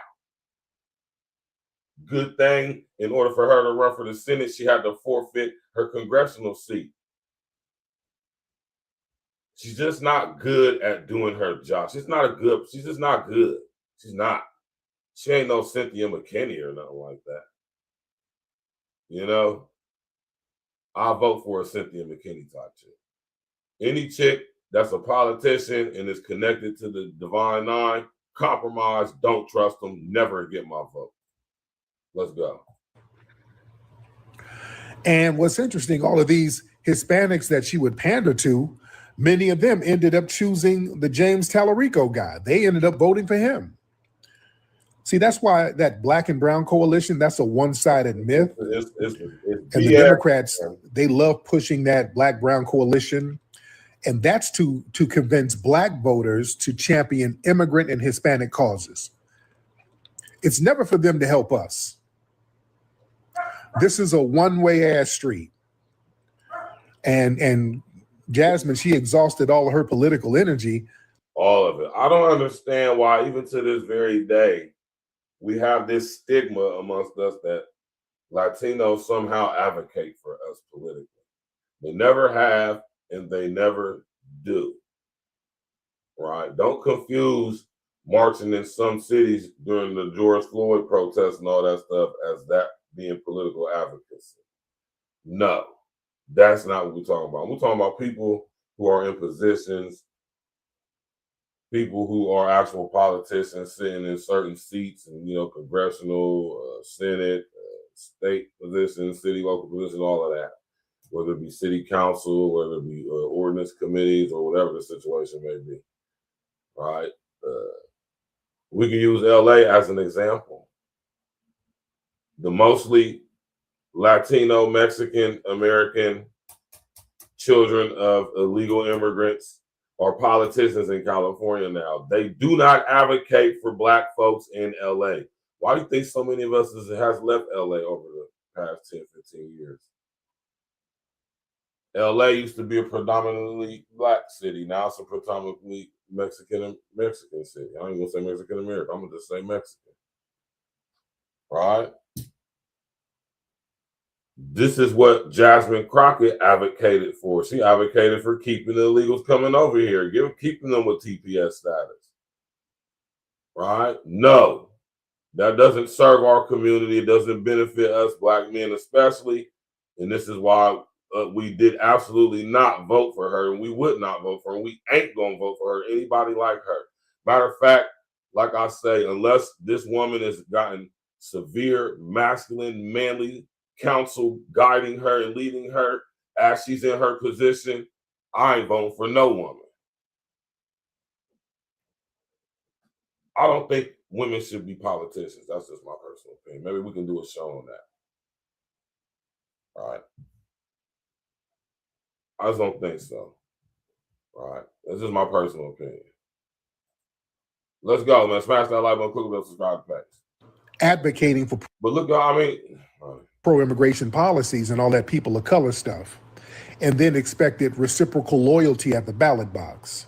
Good thing, in order for her to run for the Senate, she had to forfeit her congressional seat. She's just not good at doing her job. She's just not good. She's not. She ain't no Cynthia McKinney or nothing like that. You know, I'll vote for a Cynthia McKinney type chick. Any chick that's a politician and is connected to the Divine Nine, compromise, don't trust them, never get my vote. Let's go. And what's interesting, all of these Hispanics that she would pander to, many of them ended up choosing the James Tallarico guy. They ended up voting for him. See, that's why that black and brown coalition, that's a one-sided myth. It's and the Democrats, they love pushing that black-brown coalition. And that's to convince black voters to champion immigrant and Hispanic causes. It's never for them to help us. This is a one-way ass street. And Jasmine, she exhausted all of her political energy. All of it. I don't understand why, even to this very day, we have this stigma amongst us that Latinos somehow advocate for us politically. They never have, and they never do. Right? Don't confuse marching in some cities during the George Floyd protests and all that stuff as that being political advocacy. No, that's not what we're talking about. We're talking about people who are in positions, people who are actual politicians sitting in certain seats and, you know, congressional, Senate, state positions, city, local positions, all of that. Whether it be city council, whether it be ordinance committees, or whatever the situation may be, right? We can use LA as an example. The mostly Latino, Mexican, American children of illegal immigrants are politicians in California now. They do not advocate for black folks in LA. Why do you think so many of us has left LA over the past 10, 15 years? LA used to be a predominantly black city. Now it's a predominantly Mexican city. I ain't gonna say Mexican American. I'm gonna just say Mexican. Right? This is what Jasmine Crockett advocated for. She advocated for keeping the illegals coming over here, keeping them with TPS status. Right? No, that doesn't serve our community. It doesn't benefit us black men especially. And this is why we did absolutely not vote for her, and we would not vote for her. And we ain't gonna vote for her, anybody like her. Matter of fact, like I say, unless this woman has gotten severe, masculine, manly counsel guiding her and leading her as she's in her position, I ain't voting for no woman. I don't think women should be politicians. That's just my personal opinion. Maybe we can do a show on that. All right. I just don't think so. All right. That's just my personal opinion. Let's go, man. Smash that like button, click on the subscribe page. Advocating for but look, I mean, pro-immigration policies and all that people of color stuff, and then expected reciprocal loyalty at the ballot box.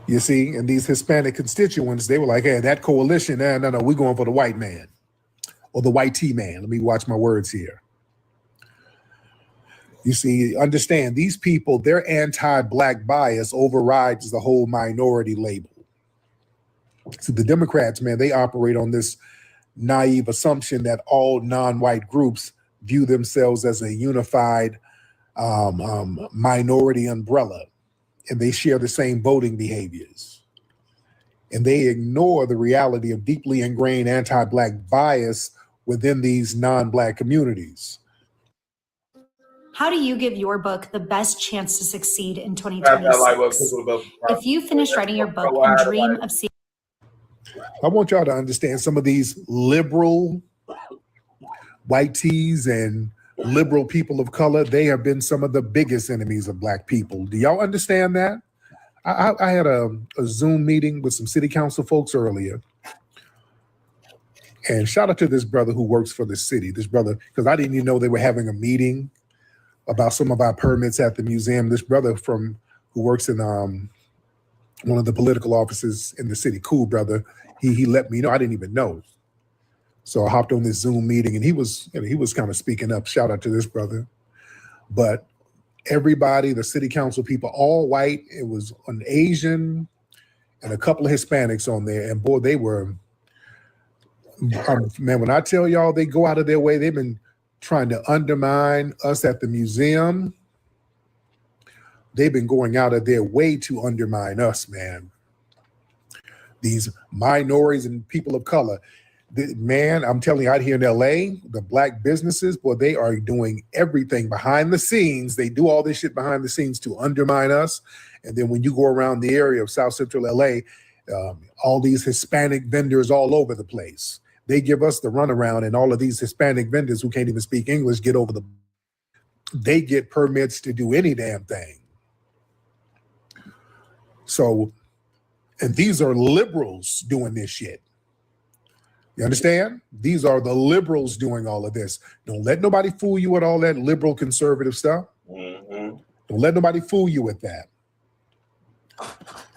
You see, and these Hispanic constituents, they were like, hey, that coalition, no, we're going for the white man or the white T-man. Let me watch my words here. You see, understand, these people, their anti-black bias overrides the whole minority label. So the Democrats, man, they operate on this naive assumption that all non-white groups view themselves as a unified minority umbrella, and they share the same voting behaviors. And they ignore the reality of deeply ingrained anti-black bias within these non-black communities. How do you give your book the best chance to succeed in 2026? If you finish writing your book and dream of seeing... I want y'all to understand some of these liberal white tees and liberal people of color, they have been some of the biggest enemies of black people. Do y'all understand that? I had a Zoom meeting with some city council folks earlier. And shout out to this brother who works for the city. This brother, because I didn't even know they were having a meeting about some of our permits at the museum. This brother who works in one of the political offices in the city, cool brother, he let me know. I didn't even know. So I hopped on this Zoom meeting, and he was kind of speaking up. Shout out to this brother. But everybody, the city council people, all white. It was an Asian and a couple of Hispanics on there. And boy, they were, man, when I tell y'all they go out of their way, they've been trying to undermine us at the museum. They've been going out of their way to undermine us, man. These minorities and people of color. Man, I'm telling you, out here in LA, the black businesses, boy, they are doing everything behind the scenes. They do all this shit behind the scenes to undermine us. And then when you go around the area of South Central LA, all these Hispanic vendors all over the place. They give us the runaround, and all of these Hispanic vendors who can't even speak English get over they get permits to do any damn thing. So, and these are liberals doing this shit. You understand? These are the liberals doing all of this. Don't let nobody fool you with all that liberal conservative stuff. Mm-hmm. Don't let nobody fool you with that.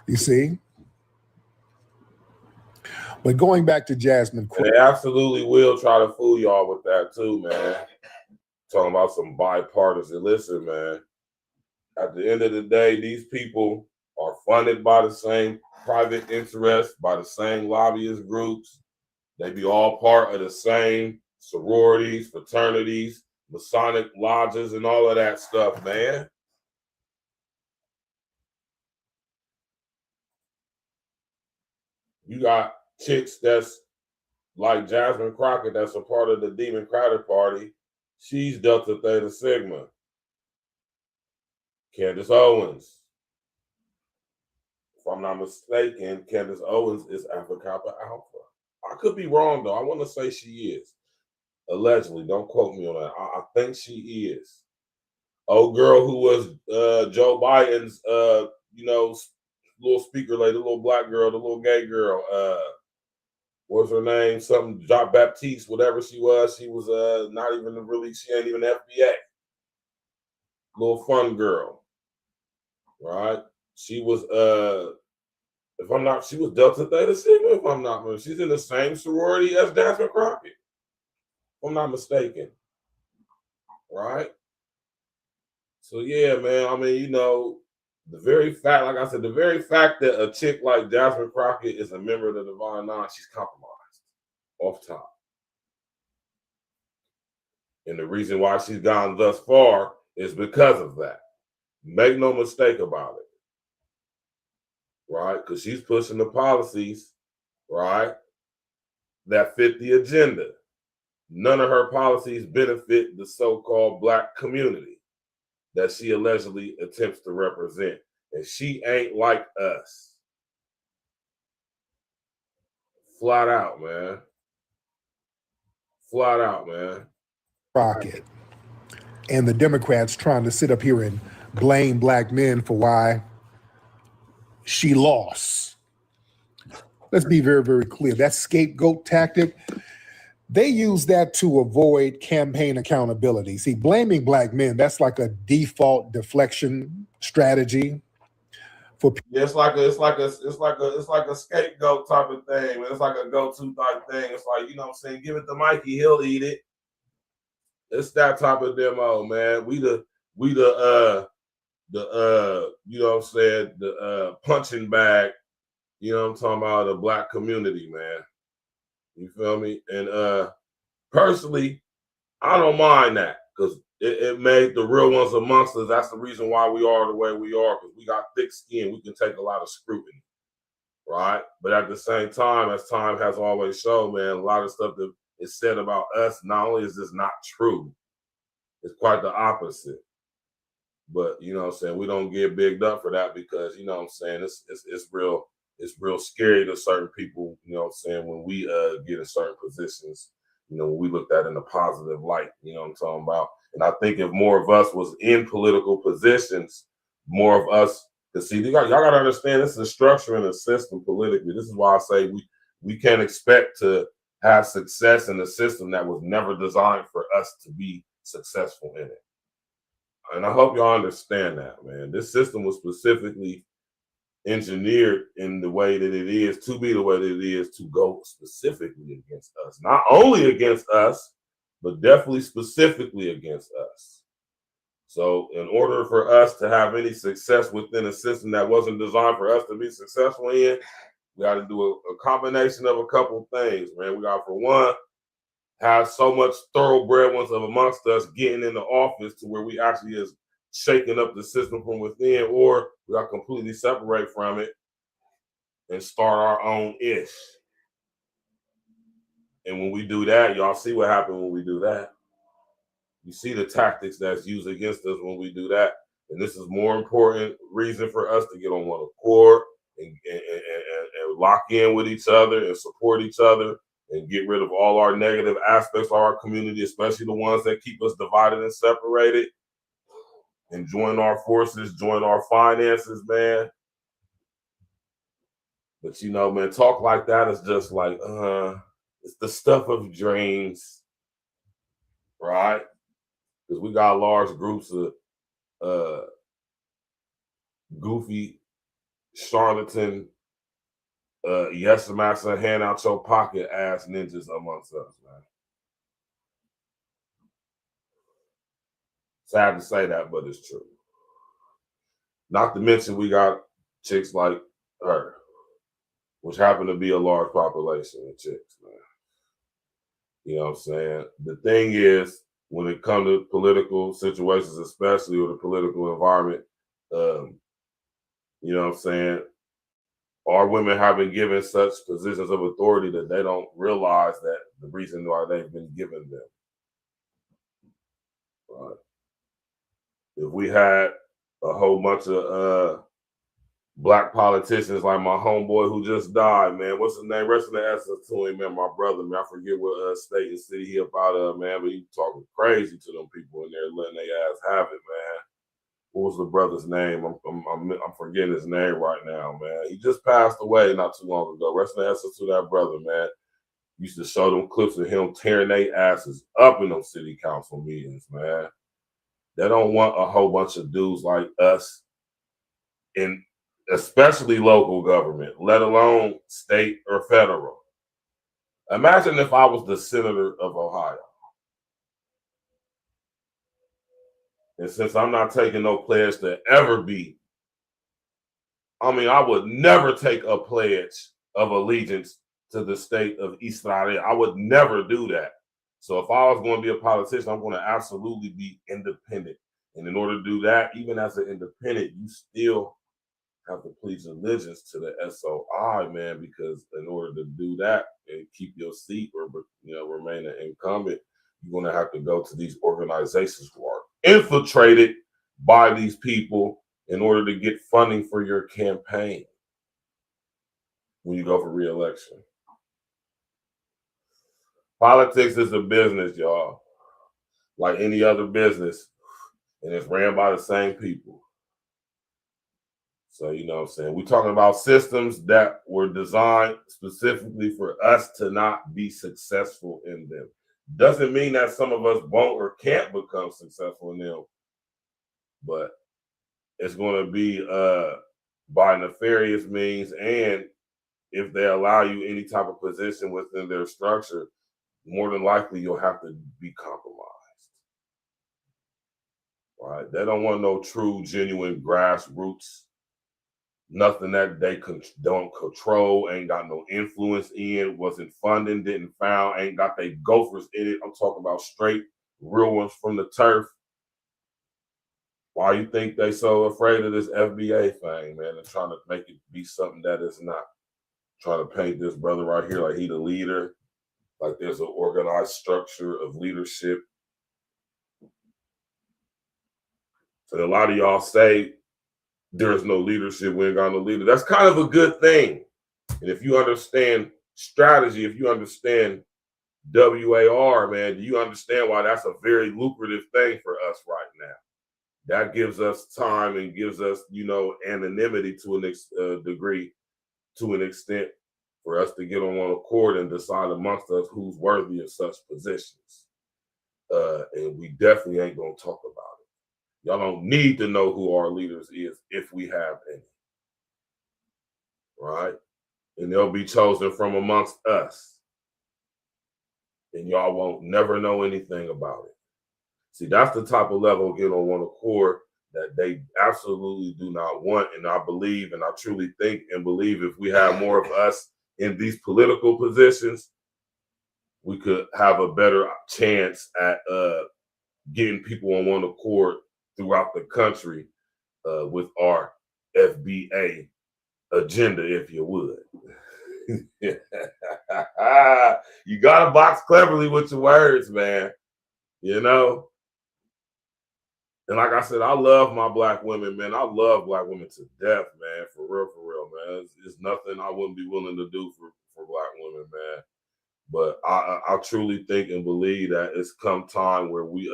You see? But going back to Jasmine, they absolutely will try to fool y'all with that too, man. Talking about some bipartisan. Listen, man, at the end of the day, these people are funded by the same private interests, by the same lobbyist groups. They be all part of the same sororities, fraternities, Masonic lodges, and all of that stuff, man. You got chicks that's like Jasmine Crockett, that's a part of the Democratic Party. She's Delta Theta Sigma. Candace Owens. If I'm not mistaken, Candace Owens is Alpha Kappa Alpha. I could be wrong, though. I want to say she is. Allegedly. Don't quote me on that. I think she is. Old girl who was Joe Biden's, little speaker lady, the little black girl, the little gay girl. What's her name? Something, Jean Baptiste, whatever she was. She was not even really, she ain't even FBA. Little fun girl. Right? She was, if I'm not, she was Delta Theta Sigma, if I'm not, she's in the same sorority as Jasmine Crockett, if I'm not mistaken. Right? So, yeah, man, I mean, the very fact, like I said, the very fact that a chick like Jasmine Crockett is a member of the Divine Nine, she's compromised off top. And the reason why she's gone thus far is because of that. Make no mistake about it. Right? Because she's pushing the policies, right, that fit the agenda. None of her policies benefit the so-called black community that she allegedly attempts to represent. And she ain't like us. Flat out, man. Flat out, man. Rocket. And the Democrats trying to sit up here and blame black men for why she lost. Let's be very, very clear. That scapegoat tactic, they use that to avoid campaign accountability. See, blaming black men, that's like a default deflection strategy. Yeah, it's like a scapegoat type of thing. It's like a go-to type thing. It's like, you know what I'm saying, give it to Mikey, he'll eat it. It's that type of demo, man. We the you know what I'm saying, the punching bag, you know what I'm talking about, the black community, man. You feel me? And personally, I don't mind that, because it made the real ones amongst us. That's the reason why we are the way we are, because we got thick skin. We can take a lot of scrutiny, right? But at the same time, as time has always shown, man, a lot of stuff that is said about us, not only is this not true, it's quite the opposite. But, you know what I'm saying, we don't get bigged up for that, because, you know what I'm saying, it's real scary to certain people, you know what I'm saying, when we get in certain positions, you know, when we looked at in a positive light, you know what I'm talking about. And I think if more of us was in political positions, more of us, because see, y'all got to understand, this is a structure and a system politically. This is why I say we can't expect to have success in a system that was never designed for us to be successful in it. And I hope y'all understand that, man. This system was specifically engineered in the way that it is, to be the way that it is, to go specifically against us. Not only against us, but definitely specifically against us. So in order for us to have any success within a system that wasn't designed for us to be successful in, we got to do a combination of a couple things, man. We got, for one, have so much thoroughbred ones of amongst us getting in the office to where we actually is shaking up the system from within, or we got to completely separate from it and start our own ish. And when we do that, y'all see what happened when we do that. You see the tactics that's used against us when we do that. And this is more important reason for us to get on one accord and lock in with each other and support each other and get rid of all our negative aspects of our community, especially the ones that keep us divided and separated, and join our forces, join our finances, man. But you know, man, talk like that is just like, it's the stuff of dreams, right? Because we got large groups of goofy, charlatan, yes, master, hand out your pocket ass ninjas amongst us, man. Sad to say that, but it's true. Not to mention we got chicks like her, which happen to be a large population of chicks, man. You know what I'm saying? The thing is, when it comes to political situations, especially with the political environment, you know what I'm saying, our women have been given such positions of authority that they don't realize that the reason why they've been given them. Right? If we had a whole bunch of black politicians like my homeboy who just died, man, what's his name? Rest in the essence to him, man, my brother, man. I forget what state and city he up out of, man, but he talking crazy to them people in there, letting their ass have it, man. What was the brother's name? I'm forgetting his name right now, man. He just passed away not too long ago. Rest in the essence to that brother, man. Used to show them clips of him tearing their asses up in them city council meetings, man. They don't want a whole bunch of dudes like us in especially local government, let alone state or federal. Imagine if I was the senator of Ohio. And since I'm not taking no pledge to ever be, I would never take a pledge of allegiance to the state of Israel. I would never do that. So if I was going to be a politician, I'm going to absolutely be independent. And in order to do that, even as an independent, you still have to pledge allegiance to the SOI, man, because in order to do that and keep your seat or, you know, remain an incumbent, you're going to have to go to these organizations who are infiltrated by these people in order to get funding for your campaign when you go for re-election. Politics is a business, y'all, like any other business, and it's ran by the same people. So, you know what I'm saying? We're talking about systems that were designed specifically for us to not be successful in them. Doesn't mean that some of us won't or can't become successful in them, but it's going to be by nefarious means, and if they allow you any type of position within their structure, more than likely you'll have to be compromised. Right? They don't want no true, genuine grassroots, nothing that they don't control, ain't got no influence in, wasn't funding, didn't found, ain't got they gophers in it. I'm talking about straight, real ones from the turf. Why you think they so afraid of this FBA thing, man, and trying to make it be something that is not? Trying to paint this brother right here like he the leader, like there's an organized structure of leadership. So a lot of y'all say there's no leadership, we ain't got no leader. That's kind of a good thing. And if you understand strategy, if you understand WAR, man, do you understand why that's a very lucrative thing for us right now? That gives us time and gives us, you know, anonymity to an degree, to an extent, for us to get on one accord and decide amongst us who's worthy of such positions. And we definitely ain't gonna talk about it. Y'all don't need to know who our leaders is if we have any. Right? And they'll be chosen from amongst us. And y'all won't never know anything about it. See, that's the type of level getting on one accord that they absolutely do not want. And I believe, and I truly think and believe, if we have more of us in these political positions, we could have a better chance at getting people on one accord throughout the country with our FBA agenda, if you would. You gotta box cleverly with your words, man. You know? And like I said, I love my black women, man. I love black women to death, man. For real, man. It's nothing I wouldn't be willing to do for black women, man. But I truly think and believe that it's come time where we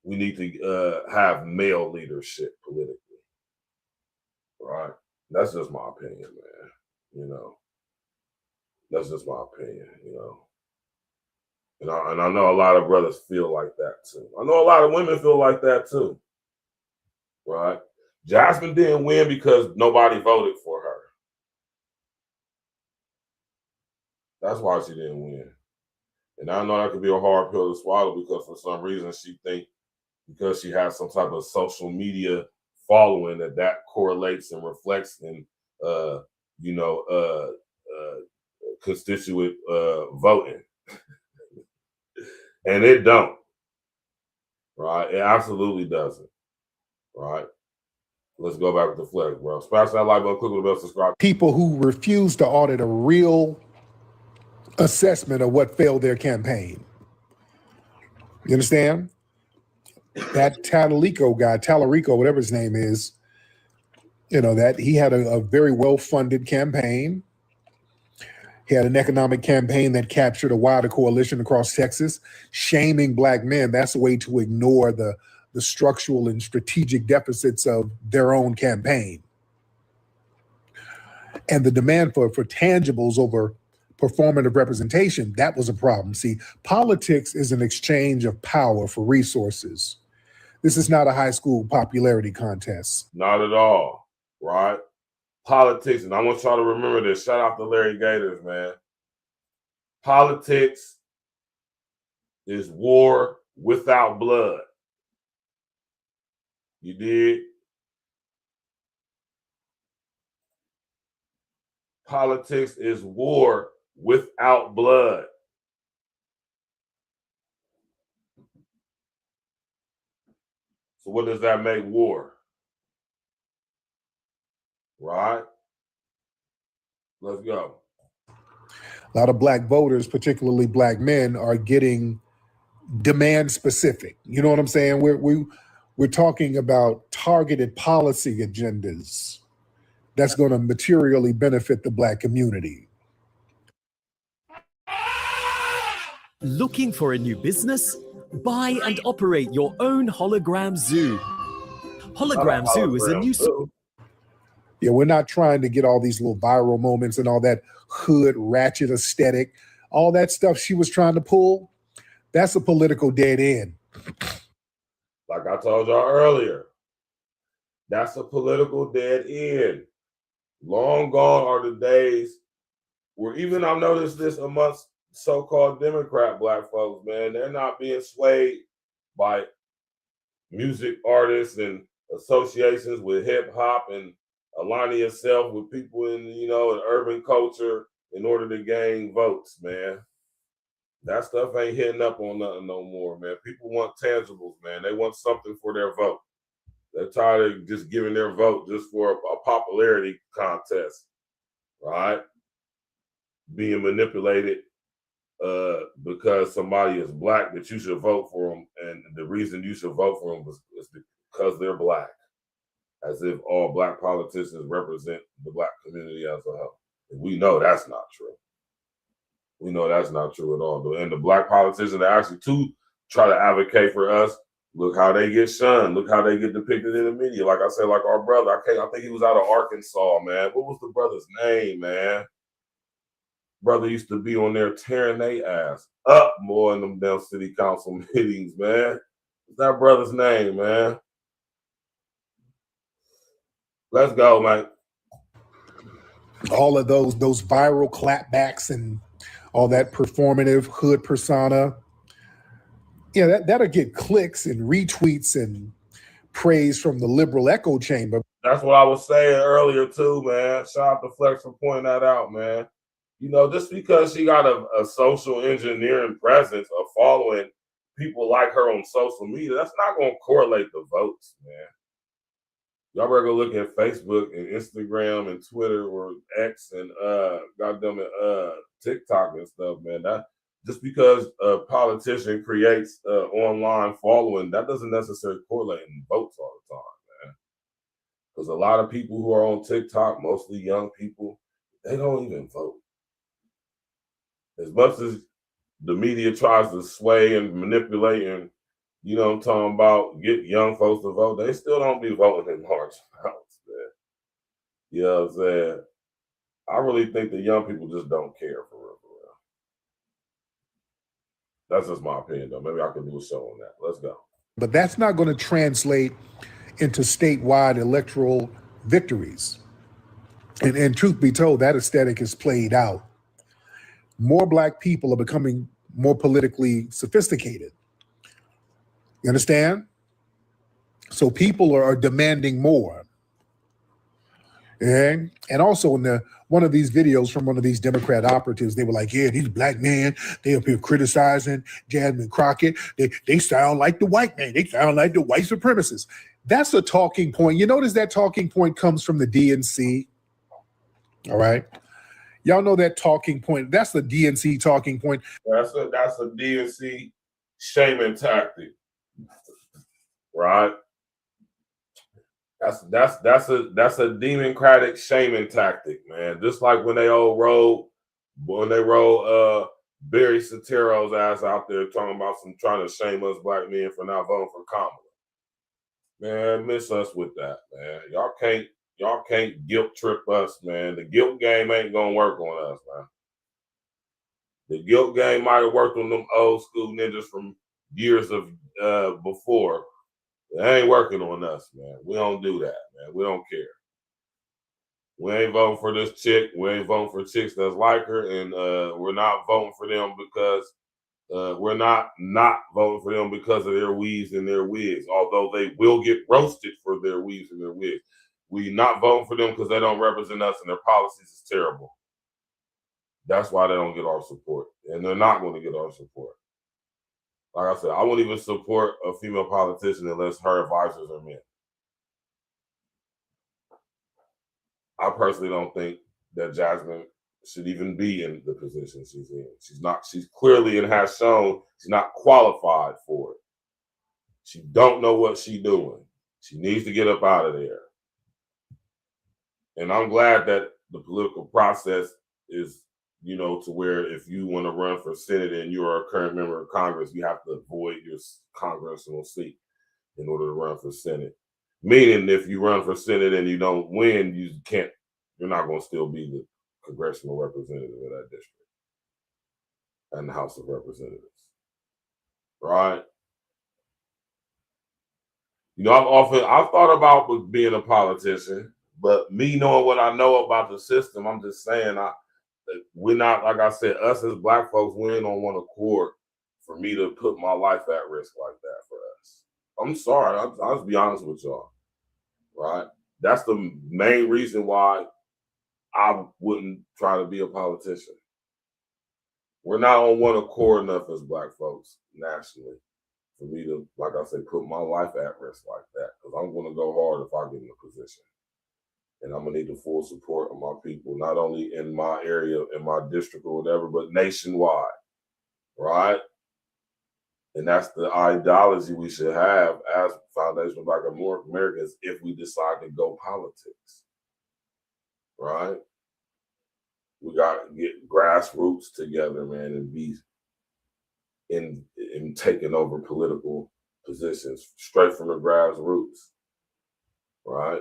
need to have male leadership politically. Right? That's just my opinion, man. You know. That's just my opinion, you know. And I know a lot of brothers feel like that too. I know a lot of women feel like that too. Right? Jasmine didn't win because nobody voted for her. That's why she didn't win. And I know that could be a hard pill to swallow because for some reason she thinks because she has some type of social media following that correlates and reflects in constituent voting. And it don't. Right? It absolutely doesn't. Right? Let's go back with the flex, bro. Smash that like button, click on the bell, subscribe. People who refuse to audit a real assessment of what failed their campaign. You understand? That Tallarico, whatever his name is, you know, that he had a very well-funded campaign. He had an economic campaign that captured a wider coalition across Texas, shaming black men. That's a way to ignore the structural and strategic deficits of their own campaign. And the demand for tangibles over performative representation, that was a problem. See, politics is an exchange of power for resources. This is not a high school popularity contest. Not at all, right? Politics, and I want y'all to remember this. Shout out to Larry Gators, man. Politics is war without blood. You did? Politics is war without blood. So what does that make war? Right? Let's go. A lot of black voters, particularly black men, are getting demand specific. You know what I'm saying? We're talking about targeted policy agendas that's going to materially benefit the black community. Looking for a new business? Buy and operate your own hologram zoo. Hologram Zoo is a new... Yeah, we're not trying to get all these little viral moments and all that hood ratchet aesthetic. All that stuff she was trying to pull, that's a political dead end. Like I told y'all earlier, that's a political dead end. Long gone are the days where even I've noticed this amongst so-called Democrat black folks, man, they're not being swayed by music artists and associations with hip hop and aligning yourself with people in, you know, in urban culture in order to gain votes, man. That stuff ain't hitting up on nothing no more, man. People want tangibles, man. They want something for their vote. They're tired of just giving their vote just for a popularity contest, right? Being manipulated because somebody is black that you should vote for them, and the reason you should vote for them is because they're black. As if all black politicians represent the black community as a whole. And we know that's not true. We know that's not true at all. And the black politicians that actually try to advocate for us, look how they get shunned. Look how they get depicted in the media. Like I said, like our brother, I think he was out of Arkansas, man. What was the brother's name, man? Brother used to be on there tearing their ass up more in them damn city council meetings, man. What's that brother's name, man? Let's go, man. All of those viral clapbacks and all that performative hood persona, Yeah, that'll get clicks and retweets and praise from the liberal echo chamber. That's what I was saying earlier too, man. Shout out to Flex for pointing that out, man. You know, just because she got a social engineering presence of following people like her on social media, that's not going to correlate the votes, man. Y'all better go look at Facebook and Instagram and Twitter or X and goddamn it, TikTok and stuff, man. That just because a politician creates online following, that doesn't necessarily correlate in votes all the time, man. Because a lot of people who are on TikTok, mostly young people, they don't even vote. As much as the media tries to sway and manipulate and, you know what I'm talking about, get young folks to vote, they still don't be voting in large amounts, man. You know what I'm saying? I really think the young people just don't care for real. That's just my opinion, though. Maybe I can do a show on that. Let's go. But that's not going to translate into statewide electoral victories. And truth be told, that aesthetic is played out. More Black people are becoming more politically sophisticated. You understand? So people are demanding more. And also in one of these videos from one of these Democrat operatives, they were like, yeah, these Black men, they up here criticizing Jasmine Crockett. They sound like the white man. They sound like the white supremacists. That's a talking point. You notice that talking point comes from the DNC. All right. Y'all know that talking point. That's the DNC talking point. That's a DNC shaming tactic. Right? That's a democratic shaming tactic, man. Just like when they rolled Barry Sotero's ass out there talking about trying to shame us Black men for not voting for Kamala. Man, miss us with that, man. Y'all can't guilt trip us, man. The guilt game ain't gonna work on us, man. The guilt game might have worked on them old school ninjas from years of before. It ain't working on us, man. We don't do that, man. We don't care. We ain't voting for this chick. We ain't voting for chicks that's like her, and we're not voting for them because we're not voting for them because of their weaves and their wigs, although they will get roasted for their weaves and their wigs. We not voting for them because they don't represent us and their policies is terrible. That's why they don't get our support, and they're not going to get our support. Like I said, I won't even support a female politician unless her advisors are men. I personally don't think that Jasmine should even be in the position she's in. She's clearly and has shown she's not qualified for it. She don't know what she's doing. She needs to get up out of there. And I'm glad that the political process is, you know, to where if you want to run for Senate and you're a current member of Congress, you have to avoid your congressional seat in order to run for Senate. Meaning if you run for Senate and you don't win, you're not going to still be the congressional representative of that district and the House of Representatives. Right? You know, I've thought about being a politician, but me knowing what I know about the system, I'm just saying we're not, like I said, us as Black folks, we ain't on one accord for me to put my life at risk like that for us. I'm sorry. I'll just be honest with y'all. Right? That's the main reason why I wouldn't try to be a politician. We're not on one accord enough as Black folks nationally for me to, like I said, put my life at risk like that, because I'm going to go hard if I get in a position. And I'm going to need the full support of my people, not only in my area, in my district or whatever, but nationwide, right? And that's the ideology we should have as Foundation of Black Americans if we decide to go politics, right? We got to get grassroots together, man, and be in taking over political positions straight from the grassroots, right?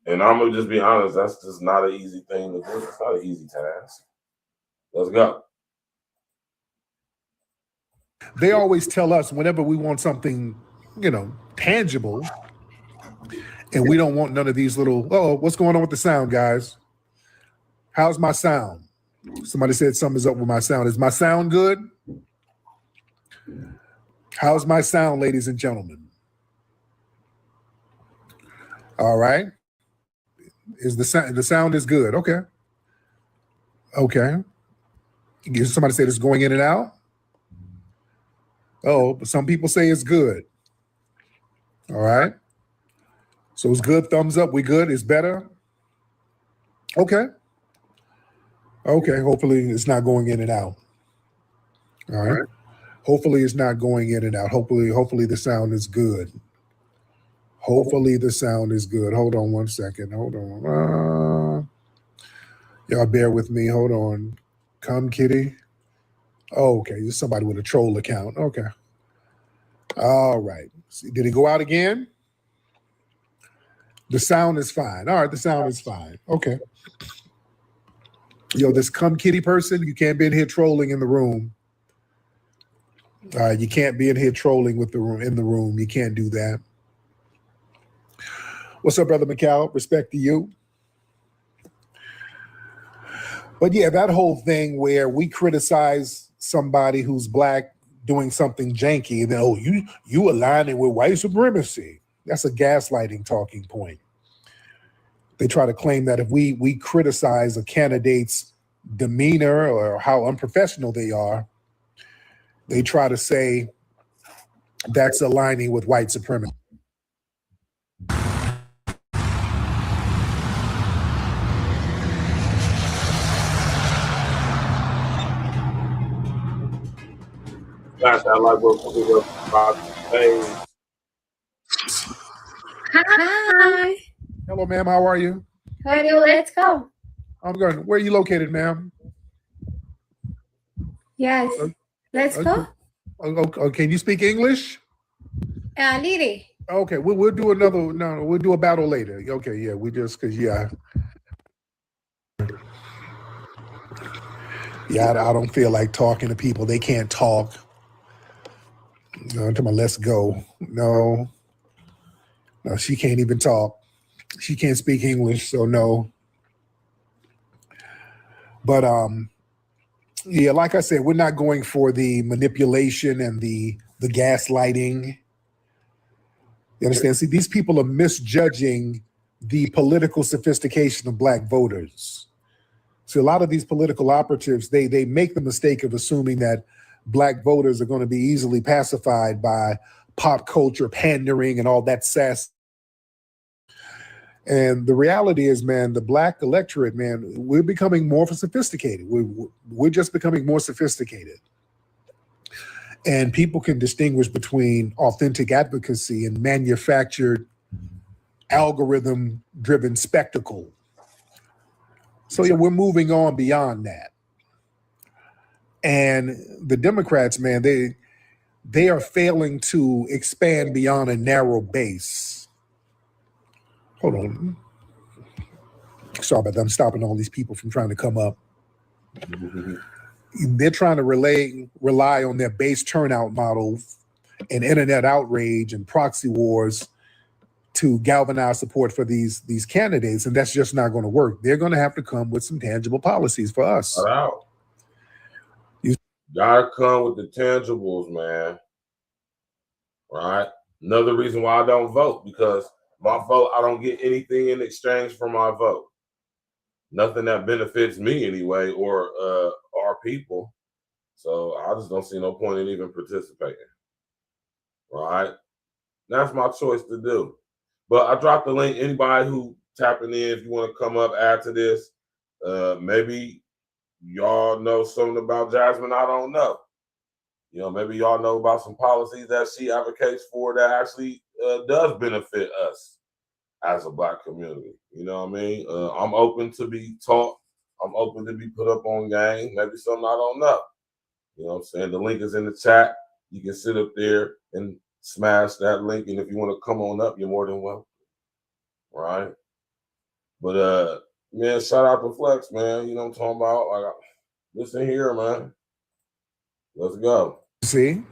And I'm going to just be honest, that's just not an easy thing to do. It's not an easy task. Let's go. They always tell us whenever we want something, you know, tangible, and we don't want none of these little, what's going on with the sound, guys? How's my sound? Somebody said something's up with my sound. Is my sound good? How's my sound, ladies and gentlemen? All right. Is the sound is good? Okay. Okay. Somebody say this going in and out. Oh, but some people say it's good. All right. So it's good. Thumbs up. We good. It's better. Okay. Okay. Hopefully it's not going in and out. All right. Hopefully it's not going in and out. Hopefully the sound is good. Hopefully the sound is good. Hold on one second. Hold on. Y'all bear with me. Hold on. Come, kitty. Oh, okay. There's somebody with a troll account. Okay. All right. Did he go out again? The sound is fine. All right. The sound is fine. Okay. Yo, this come kitty person, you can't be in here trolling in the room. You can't be in here trolling with in the room. You can't do that. What's up, Brother McCall? Respect to you. But yeah, that whole thing where we criticize somebody who's black doing something janky, and then, oh, you aligning with white supremacy. That's a gaslighting talking point. They try to claim that if we criticize a candidate's demeanor or how unprofessional they are, they try to say that's aligning with white supremacy. Hi. Hello, ma'am. How are you? How do let's go? I'm good. Where are you located, ma'am? Yes. Let's go. Okay. Can you speak English? Lady. Okay. We'll do another. No, we'll do a battle later. Okay. Yeah. We just because yeah. Yeah, I don't feel like talking to people. They can't talk. To my let's go. No, she can't even talk. She can't speak English, so no. But yeah, like I said, we're not going for the manipulation and the gaslighting. You understand? See, these people are misjudging the political sophistication of black voters. So a lot of these political operatives, they make the mistake of assuming that black voters are going to be easily pacified by pop culture pandering and all that sass. And the reality is, man, the black electorate, man, we're becoming more sophisticated. We're just becoming more sophisticated. And people can distinguish between authentic advocacy and manufactured algorithm-driven spectacle. So yeah, we're moving on beyond that. And the Democrats, man, they are failing to expand beyond a narrow base. Hold on. Sorry about that. I'm stopping all these people from trying to come up. They're trying to rely on their base turnout model and internet outrage and proxy wars to galvanize support for these candidates, and that's just not going to work. They're going to have to come with some tangible policies for us. Wow. You gotta come with the tangibles, man. Right? Another reason why I don't vote, because my vote, I don't get anything in exchange for my vote. Nothing that benefits me anyway, or our people. So I just don't see no point in even participating. Right? That's my choice to do. But I dropped the link. Anybody who tapping in, if you want to come up, add to this. Maybe y'all know something about Jasmine I don't know. You know, maybe y'all know about some policies that she advocates for that actually does benefit us as a black community. You know what I mean? I'm open to be taught. I'm open to be put up on game. Maybe something I don't know. You know what I'm saying? The link is in the chat. You can sit up there and smash that link, and if you want to come on up, you're more than welcome. Right? But man, shout out to Flex, man. You know what I'm talking about? Like, listen here, man. Let's go. See?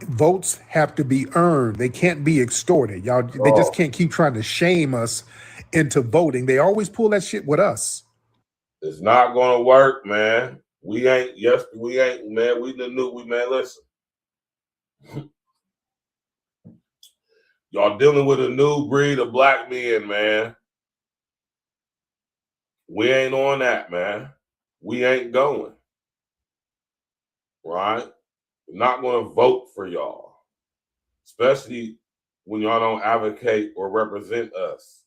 Votes have to be earned. They can't be extorted. Y'all, they just can't keep trying to shame us into voting. They always pull that shit with us. It's not gonna work, man. We ain't, man. We the new, man, listen. Y'all dealing with a new breed of black men, man. We ain't on that, man. We ain't going. Right? We're not going to vote for y'all, especially when y'all don't advocate or represent us.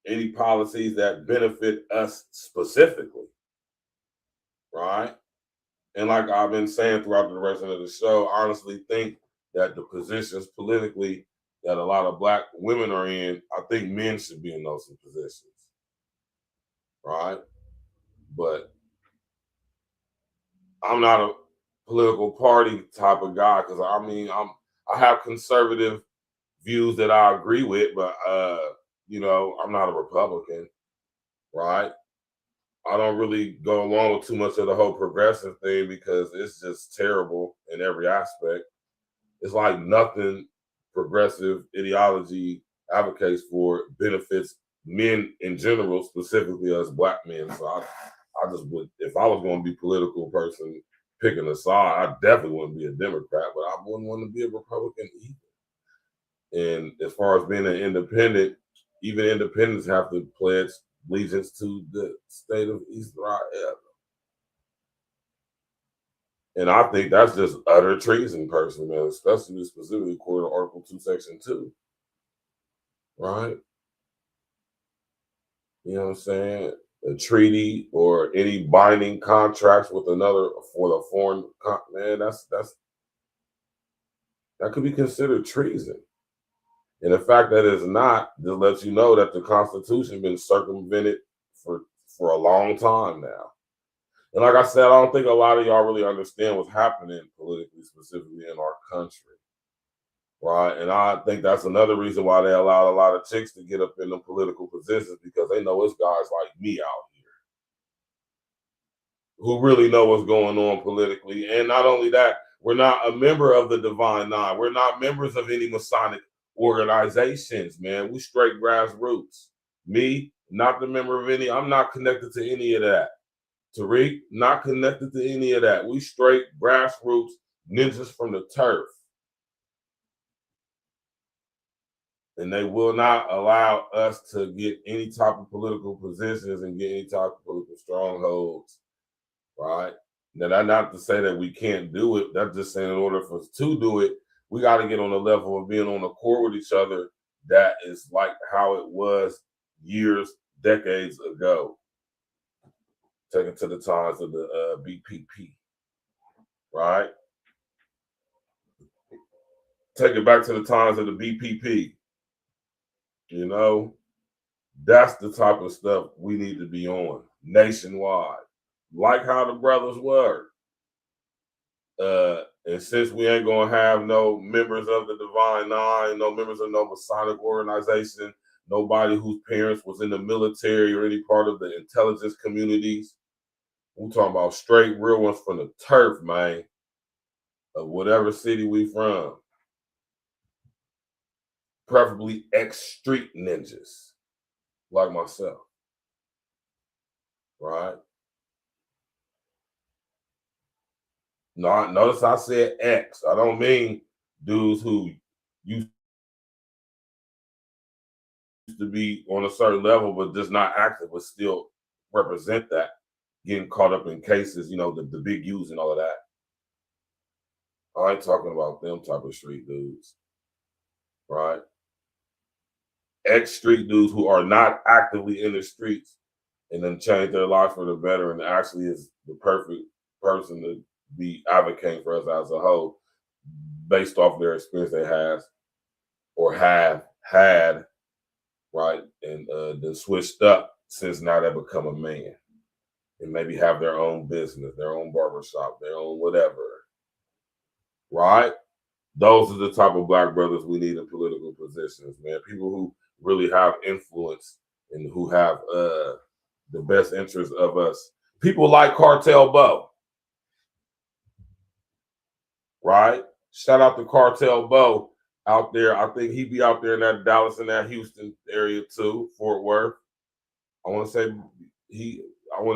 Any policies that benefit us specifically. Right? And like I've been saying throughout the rest of the show, I honestly think that the positions politically that a lot of black women are in, I think men should be in those positions. Right? But I'm not a political party type of guy because I have conservative views that I agree with, but I'm not a Republican, right? I don't really go along with too much of the whole progressive thing because it's just terrible in every aspect. It's like nothing progressive ideology advocates for benefits men in general, specifically us black men. So I just would, if I was going to be a political person picking a side, I definitely wouldn't be a Democrat, but I wouldn't want to be a Republican either. And as far as being an independent, even independents have to pledge allegiance to the state of Israel. And I think that's just utter treason, personally, man, especially specifically according to Article 2, Section 2. Right? You know what I'm saying? A treaty or any binding contracts with another for the foreign, man, that could be considered treason. And the fact that it's not just lets you know that the Constitution been circumvented for a long time now. And like I said, I don't think a lot of y'all really understand what's happening politically, specifically in our country. Right? And I think that's another reason why they allowed a lot of chicks to get up in the political positions, because they know it's guys like me out here who really know what's going on politically. And not only that, we're not a member of the Divine Nine. We're not members of any Masonic organizations, man. We straight grassroots. Me, not the member of any. I'm not connected to any of that. Tariq, not connected to any of that. We straight grassroots ninjas from the turf. And they will not allow us to get any type of political positions and get any type of political strongholds, right? Now, that's not to say that we can't do it. That's just saying in order for us to do it, we got to get on the level of being on accord with each other. That is like how it was years, decades ago. Take it to the times of the BPP, right? Take it back to the times of the BPP. You know, that's the type of stuff we need to be on nationwide, like how the brothers were. And since we ain't gonna have no members of the Divine Nine, no members of no Masonic organization, nobody whose parents was in the military or any part of the intelligence communities, we're talking about straight real ones from the turf, man, of whatever city we from. Preferably ex-street ninjas like myself, right? No, notice I said ex. I don't mean dudes who used to be on a certain level but just not active but still represent that, getting caught up in cases, you know, the big U's and all of that. I ain't talking about them type of street dudes, right? Ex-street dudes who are not actively in the streets and then change their life for the better and actually is the perfect person to be advocating for us as a whole based off their experience they have or have had, right? And then switched up since now they become a man and maybe have their own business, their own barbershop, their own whatever, right? Those are the type of black brothers we need in political positions, man. People who really have influence and who have the best interest of us. People like Cartel Bo, right? Shout out to Cartel Bo out there. I think he'd be out there in that Dallas and that Houston area too, Fort Worth. I want to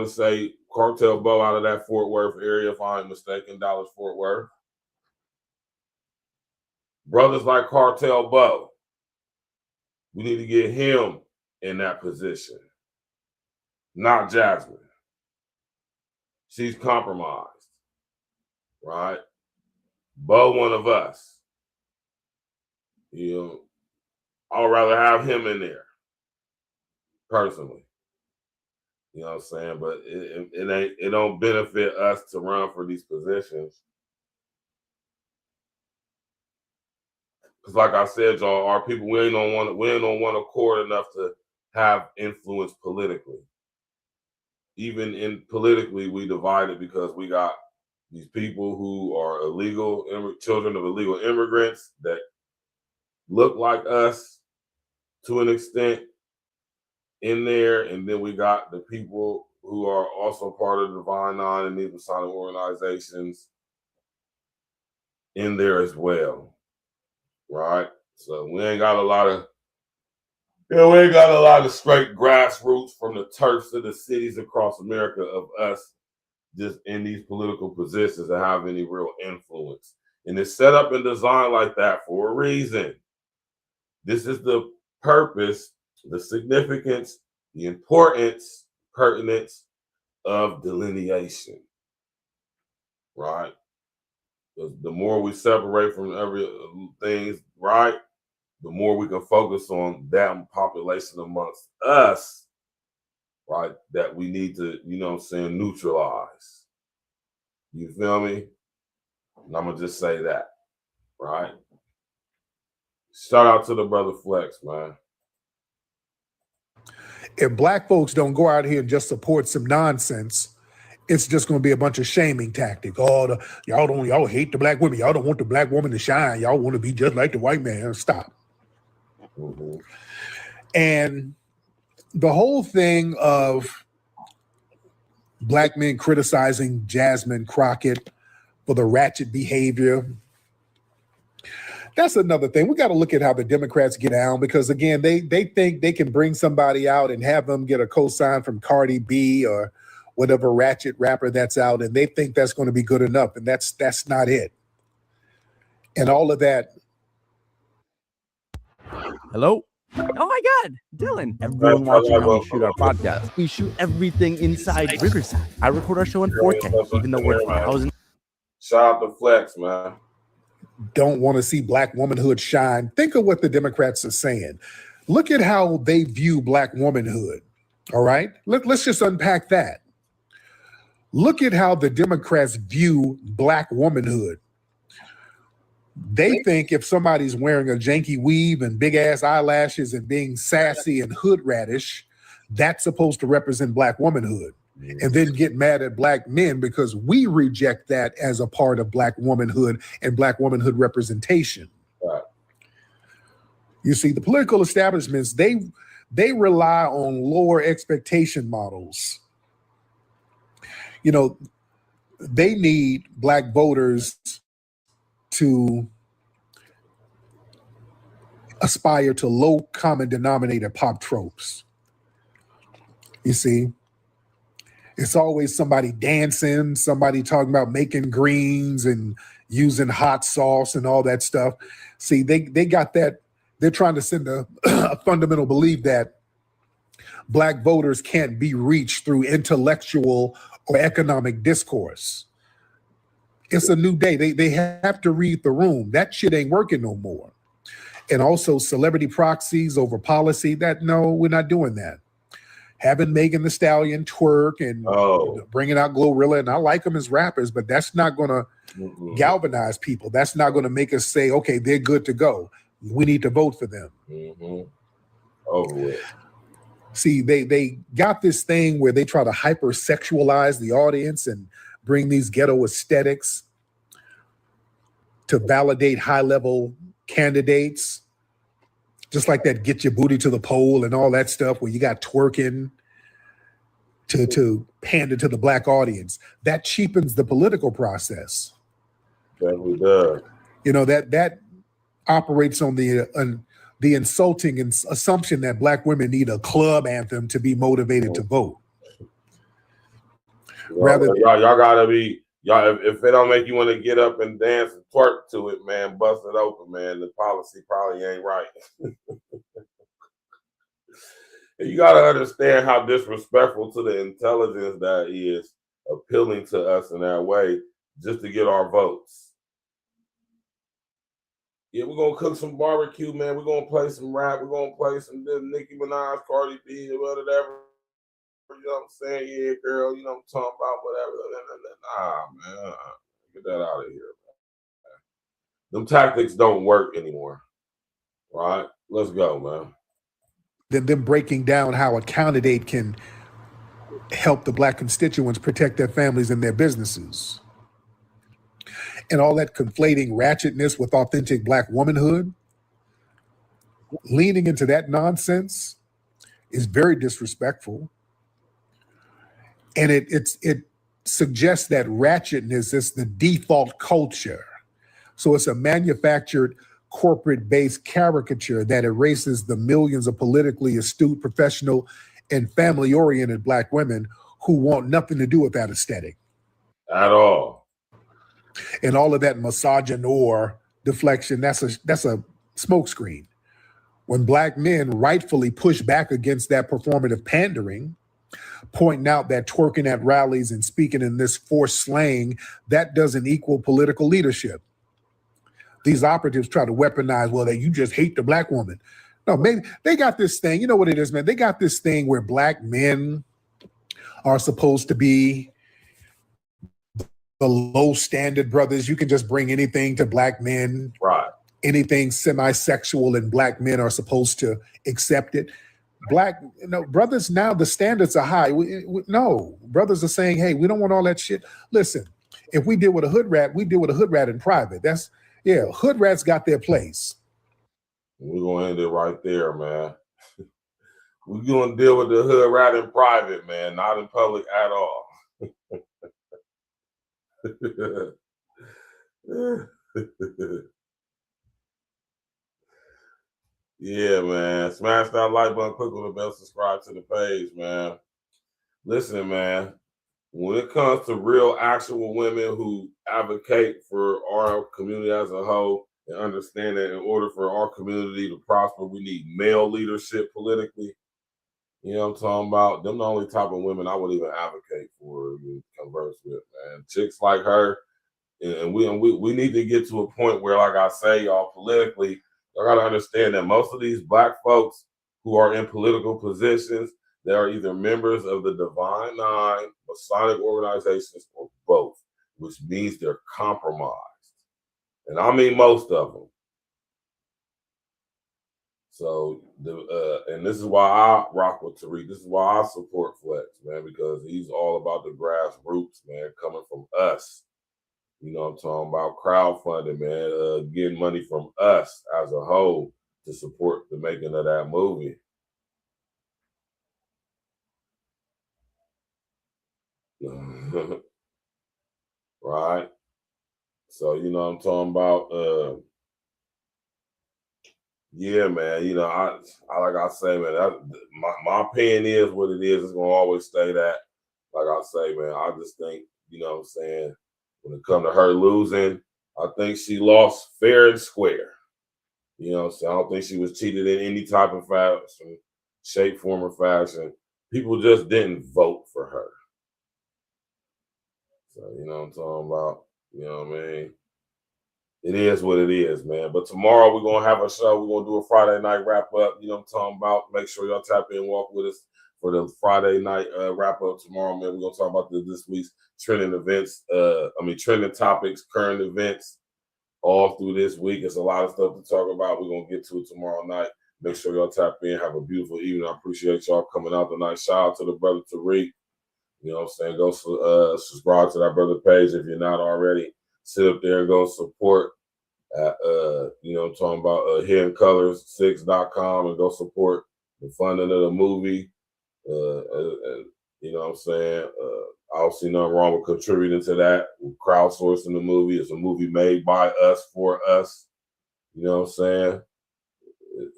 say Cartel Bo out of that Fort Worth area, if I'm mistaken, Dallas, Fort Worth. Brothers like Cartel Bo, we need to get him in that position, not Jasmine. She's compromised, right? Bo, one of us. You know, I'd rather have him in there, personally. You know what I'm saying? But it don't benefit us to run for these positions. Because like I said, y'all, our people, we ain't on one accord enough to have influence politically. Even in politically, we divided because we got these people who are children of illegal immigrants that look like us to an extent in there, and then we got the people who are also part of the Divine Nine and these Masonic organizations in there as well, right? So we ain't got a lot of straight grassroots from the turfs of the cities across America of us just in these political positions that have any real influence. And it's set up and designed like that for a reason. This is the purpose, the significance, the importance, pertinence of delineation, right? The more we separate from every things, right, the more we can focus on that population amongst us, right, that we need to, you know what I'm saying, neutralize. You feel me? And I'm going to just say that, right? Shout out to the brother Flex, man. If black folks don't go out here and just support some nonsense, it's just going to be a bunch of shaming tactic. Oh, y'all hate the black women. Y'all don't want the black woman to shine. Y'all want to be just like the white man. Stop. Mm-hmm. And the whole thing of black men criticizing Jasmine Crockett for the ratchet behavior, that's another thing. We got to look at how the Democrats get down, because again, they think they can bring somebody out and have them get a cosign from Cardi B or whatever ratchet rapper that's out, and they think that's going to be good enough, and that's not it. And all of that. Hello? Oh my God, Dylan. Everyone watching how we shoot our podcast. We shoot everything inside Riverside. I record our show in 4K, even though we're thousands. Shout out to Flex, man. Don't want to see black womanhood shine. Think of what the Democrats are saying. Look at how they view black womanhood. All right? Let's just unpack that. Look at how the Democrats view black womanhood. They think if somebody's wearing a janky weave and big ass eyelashes and being sassy and hood radish, that's supposed to represent black womanhood. And then get mad at black men because we reject that as a part of black womanhood and black womanhood representation. Right. You see, the political establishments, they rely on lower expectation models. You know, they need black voters to aspire to low common denominator pop tropes. You see, it's always somebody dancing, somebody talking about making greens and using hot sauce and all that stuff. See, they got that. They're trying to send a fundamental belief that black voters can't be reached through intellectual or economic discourse. It's a new day. They have to read the room. That shit ain't working no more. And also celebrity proxies over policy. No, we're not doing that. Having Megan Thee Stallion twerk and bringing out Glorilla, and I like them as rappers, but that's not going to galvanize people. That's not going to make us say, okay, they're good to go. We need to vote for them. Over with. See, they got this thing where they try to hypersexualize the audience and bring these ghetto aesthetics to validate high-level candidates. Just like that get your booty to the pole and all that stuff where you got twerking to pander to the black audience. That cheapens the political process. Definitely does. You know, that operates on the insulting assumption that black women need a club anthem to be motivated to vote. Y'all gotta be Y'all, if it don't make you want to get up and dance and twerk to it, man, bust it open, man. The policy probably ain't right. You got to understand how disrespectful to the intelligence that is appealing to us in that way just to get our votes. Yeah, we're going to cook some barbecue, man. We're going to play some rap. We're going to play some Nicki Minaj, Cardi B, whatever. You know what I'm saying? Yeah, girl, you know what I'm talking about, whatever. Nah, man. Get that out of here, man. Them tactics don't work anymore. Right? Let's go, man. Then them breaking down how a candidate can help the Black constituents protect their families and their businesses. And all that conflating ratchetness with authentic Black womanhood, leaning into that nonsense is very disrespectful. And it suggests that ratchetness is the default culture. So it's a manufactured, corporate-based caricature that erases the millions of politically astute, professional, and family-oriented Black women who want nothing to do with that aesthetic. At all. And all of that misogynoir deflection, that's a smokescreen. When Black men rightfully push back against that performative pandering, pointing out that twerking at rallies and speaking in this forced slang, that doesn't equal political leadership. These operatives try to weaponize, well, that you just hate the Black woman. No, maybe they got this thing, you know what it is, man? They got this thing where Black men are supposed to be the low standard brothers. You can just bring anything to Black men. Right. Anything semi-sexual, and Black men are supposed to accept it. Brothers, now the standards are high. No, brothers are saying, hey, we don't want all that shit. Listen, if we deal with a hood rat, we deal with a hood rat in private. Hood rats got their place. We're going to end it right there, man. We're going to deal with the hood rat in private, man, not in public at all. Yeah, man. Smash that like button, click on the bell, subscribe to the page, man. Listen, man. When it comes to real, actual women who advocate for our community as a whole and understand that in order for our community to prosper, we need male leadership politically. You know what I'm talking about? Them the only type of women I would even advocate for and converse with, man. Chicks like her, and we need to get to a point where, like I say, y'all, politically, y'all got to understand that most of these Black folks who are in political positions, they are either members of the Divine Nine, Masonic organizations, or both, which means they're compromised. And I mean most of them. So, and this is why I rock with Tariq. This is why I support Flex, man, because he's all about the grassroots, man, coming from us. You know what I'm talking about? Crowdfunding, man, getting money from us as a whole to support the making of that movie. Right? So, you know what I'm talking about? Yeah, man, you know, I like I say, man, my opinion is what it is. It's going to always stay that. Like I say, man, I just think, you know what I'm saying, when it comes to her losing, I think she lost fair and square. You know what I'm saying? I don't think she was cheated in any type of fashion, shape, form, or fashion. People just didn't vote for her. So, you know what I'm talking about? You know what I mean? It is what it is, man. But tomorrow we're going to have a show. We're going to do a Friday night wrap up. You know what I'm talking about? Make sure y'all tap in and walk with us for the Friday night wrap up tomorrow, man. We're going to talk about this week's trending events. Trending topics, current events all through this week. It's a lot of stuff to talk about. We're going to get to it tomorrow night. Make sure y'all tap in. Have a beautiful evening. I appreciate y'all coming out tonight. Shout out to the brother Tariq. You know what I'm saying? Go subscribe to that brother page if you're not already. Sit up there and go support at, you know what I'm talking about, hiddencolors6.com, and go support the funding of the movie. You know what I'm saying? I don't see nothing wrong with contributing to that. We're crowdsourcing the movie. It's a movie made by us for us. You know what I'm saying?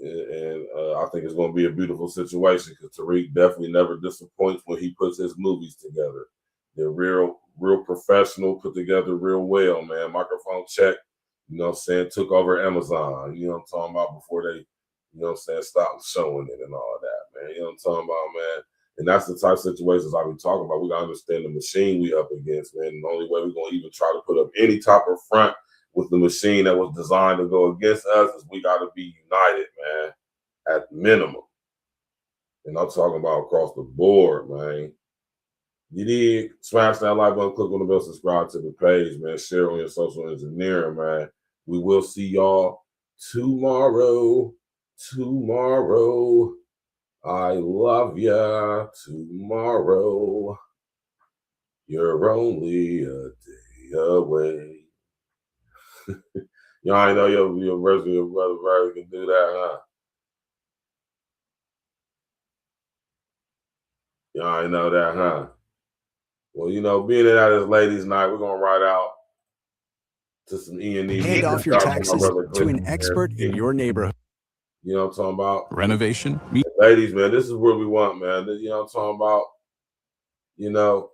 And I think it's going to be a beautiful situation because Tariq definitely never disappoints when he puts his movies together. They're real real professional, put together real well, man. Microphone check, you know what I'm saying, took over Amazon, you know what I'm talking about, before they, you know what I'm saying, stopped showing it and all that, man. You know what I'm talking about, man? And that's the type of situations I be talking about. We got to understand the machine we up against, man. And the only way we're going to even try to put up any type of front with the machine that was designed to go against us is we got to be united, man, at minimum. And I'm talking about across the board, man. You need smash that like button, click on the bell, subscribe to the page, man. Share on your social engineering, man. We will see y'all tomorrow. Tomorrow. I love ya. Tomorrow. You're only a day away. Y'all ain't know your version, your brother Virgil can do that, huh? Y'all ain't know that, huh? Well, you know, being that it's ladies' night, we're gonna ride out to some E&E. Hand off your taxes to an expert in your neighborhood. You know what I'm talking about? Renovation. Ladies, man, this is what we want, man. You know what I'm talking about? You know,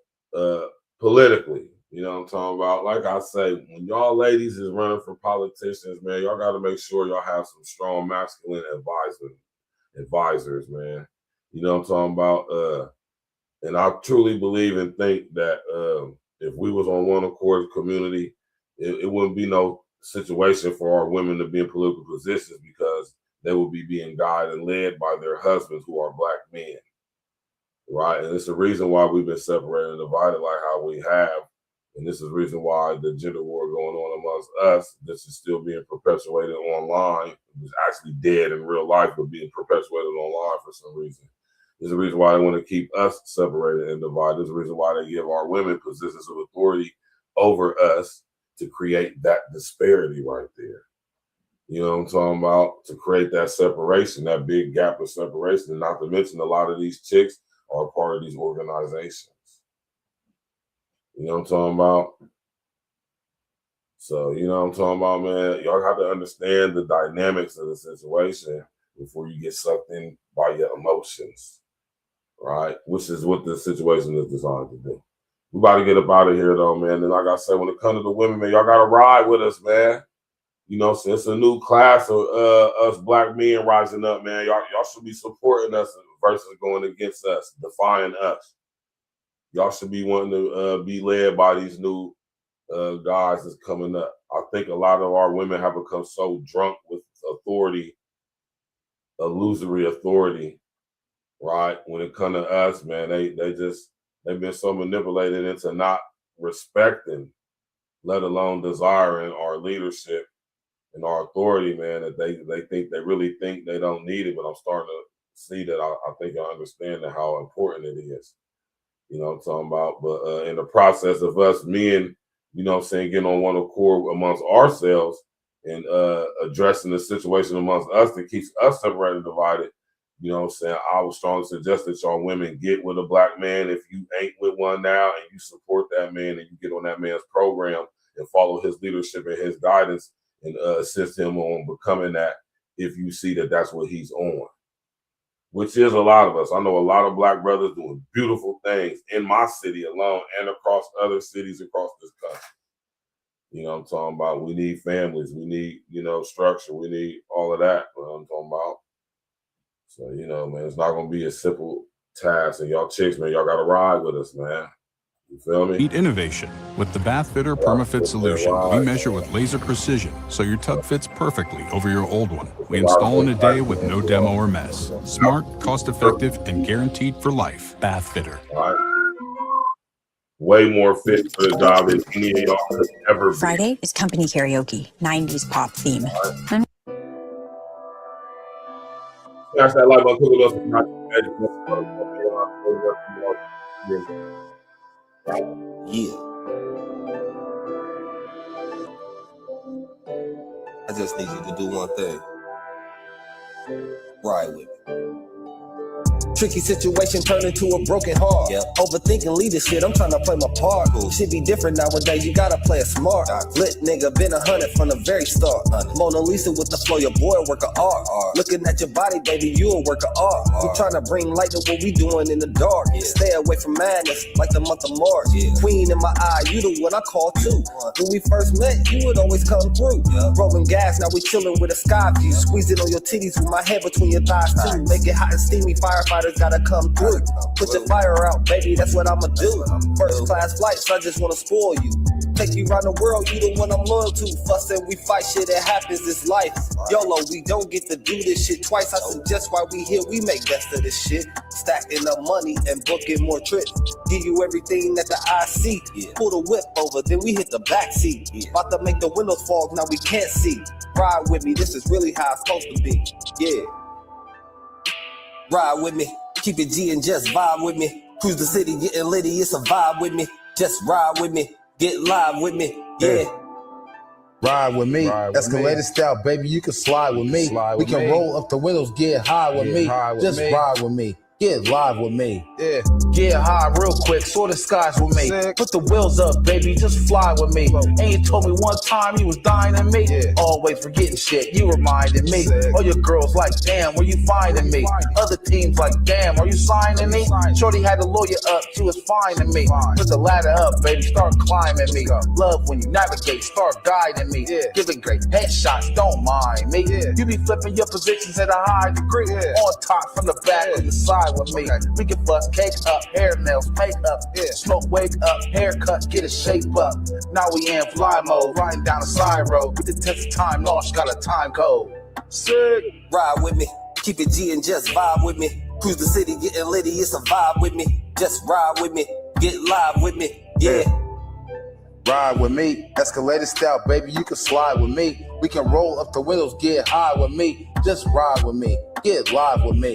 politically. You know what I'm talking about? Like I say, when y'all ladies is running for politicians, man, y'all got to make sure y'all have some strong masculine advisors, man. You know what I'm talking about? And I truly believe and think that if we was on one accord community, it wouldn't be no situation for our women to be in political positions because they would be being guided and led by their husbands who are black men, right? And it's the reason why we've been separated and divided like how we have. And this is the reason why the gender war going on amongst us, this is still being perpetuated online. It's actually dead in real life, but being perpetuated online for some reason. There's a reason why they want to keep us separated and divided. There's a reason why they give our women positions of authority over us to create that disparity right there. You know what I'm talking about? To create that separation, that big gap of separation. And not to mention a lot of these chicks are part of these organizations. You know what I'm talking about? So, you know what I'm talking about, man? Y'all have to understand the dynamics of the situation before you get sucked in by your emotions. Right, which is what this situation is designed to do. We about to get up out of here though, man. And like I said, when it comes to the women, man, y'all gotta ride with us, man. You know, since it's a new class of us black men rising up, man. Y'all should be supporting us versus going against us, defying us. Y'all should be wanting to be led by these new guys that's coming up. I think a lot of our women have become so drunk with authority, illusory authority. Right, when it comes to us, man, they've been so manipulated into not respecting, let alone desiring our leadership and our authority, man, that they really think they don't need it. But I'm starting to see that I think I understand how important it is. You know what I'm talking about? But in the process of us men, you know what I'm saying, getting on one accord amongst ourselves and addressing the situation amongst us that keeps us separated and divided. You know what I'm saying? I would strongly suggest that y'all women get with a black man if you ain't with one now and you support that man and you get on that man's program and follow his leadership and his guidance and assist him on becoming that if you see that that's what he's on, which is a lot of us. I know a lot of black brothers doing beautiful things in my city alone and across other cities across this country. You know what I'm talking about? We need families. We need, you know, structure. We need all of that. You know what I'm talking about? So, you know, man, it's not going to be a simple task. And y'all chicks, man, y'all got to ride with us, man. You feel me? Meet innovation. With the BathFitter PermaFit solution, we measure with laser precision, so your tub fits perfectly over your old one. We install in a day with no demo or mess. Smart, cost-effective, and guaranteed for life. BathFitter. Way more fit for the job than any of y'all could ever be. Friday is company karaoke, 90s pop theme. Smash that like button, click on Yeah. I just need you to do one thing. Ride with me. Tricky situation turned into a broken heart. Overthinking leadership, I'm trying to play my part. Shit be different nowadays, you gotta play it smart. Lit nigga, been 100 from the very start. Mona Lisa with the flow, your boy a work of art. Looking at your body, baby, you a work of art. We trying to bring light to what we doing in the dark. Stay away from madness, like the month of March. Queen in my eye, you the one I call too. When we first met, you would always come through. Rolling gas, now we chilling with a sky view. Squeezing on your titties with my head between your thighs too. Make it hot and steamy, firefighters gotta come through. Put your fire out, baby, that's what I'ma do. First class flights, I just wanna spoil you. Take you around the world, you the one I'm loyal to. Fuss and we fight, shit, it happens, this life. YOLO, we don't get to do this shit twice. I suggest while we here, we make best of this shit. Stacking up money and booking more trips. Give you everything that the eye see. Pull the whip over, then we hit the back seat. About to make the windows fog, now we can't see. Ride with me, this is really how it's supposed to be. Yeah. Ride with me, keep it G and just vibe with me. Cruise the city, getting litty, it's a vibe with me. Just ride with me, get live with me, yeah. Ride with me, escalated style, baby, you can slide with me. We can roll up the windows, get high with me. Just ride with me, get live with me. Yeah, get high real quick, soar the skies with me. Put the wheels up, baby, just fly with me. And you told me one time you was dying to me. Always forgetting shit, you reminded me. All your girls like, damn, where you finding me? Other teams like, damn, are you signing me? Shorty had the lawyer up, she was finding me. Put the ladder up, baby, start climbing me. Love when you navigate, start guiding me. Giving great headshots, don't mind me. You be flipping your positions at a high degree. On top, from the back, to the side with me. We can bust cake up, hair nails, makeup, smoke, wake up, haircut, get a shape up. Now we in fly mode, riding down the side road. With the test of time lost, got a time code. Sick. Ride with me, keep it G and just vibe with me. Cruise the city, getting litty, it's a vibe with me. Just ride with me, get live with me, yeah. Ride with me, escalated style, baby, you can slide with me. We can roll up the windows, get high with me. Just ride with me, get live with me.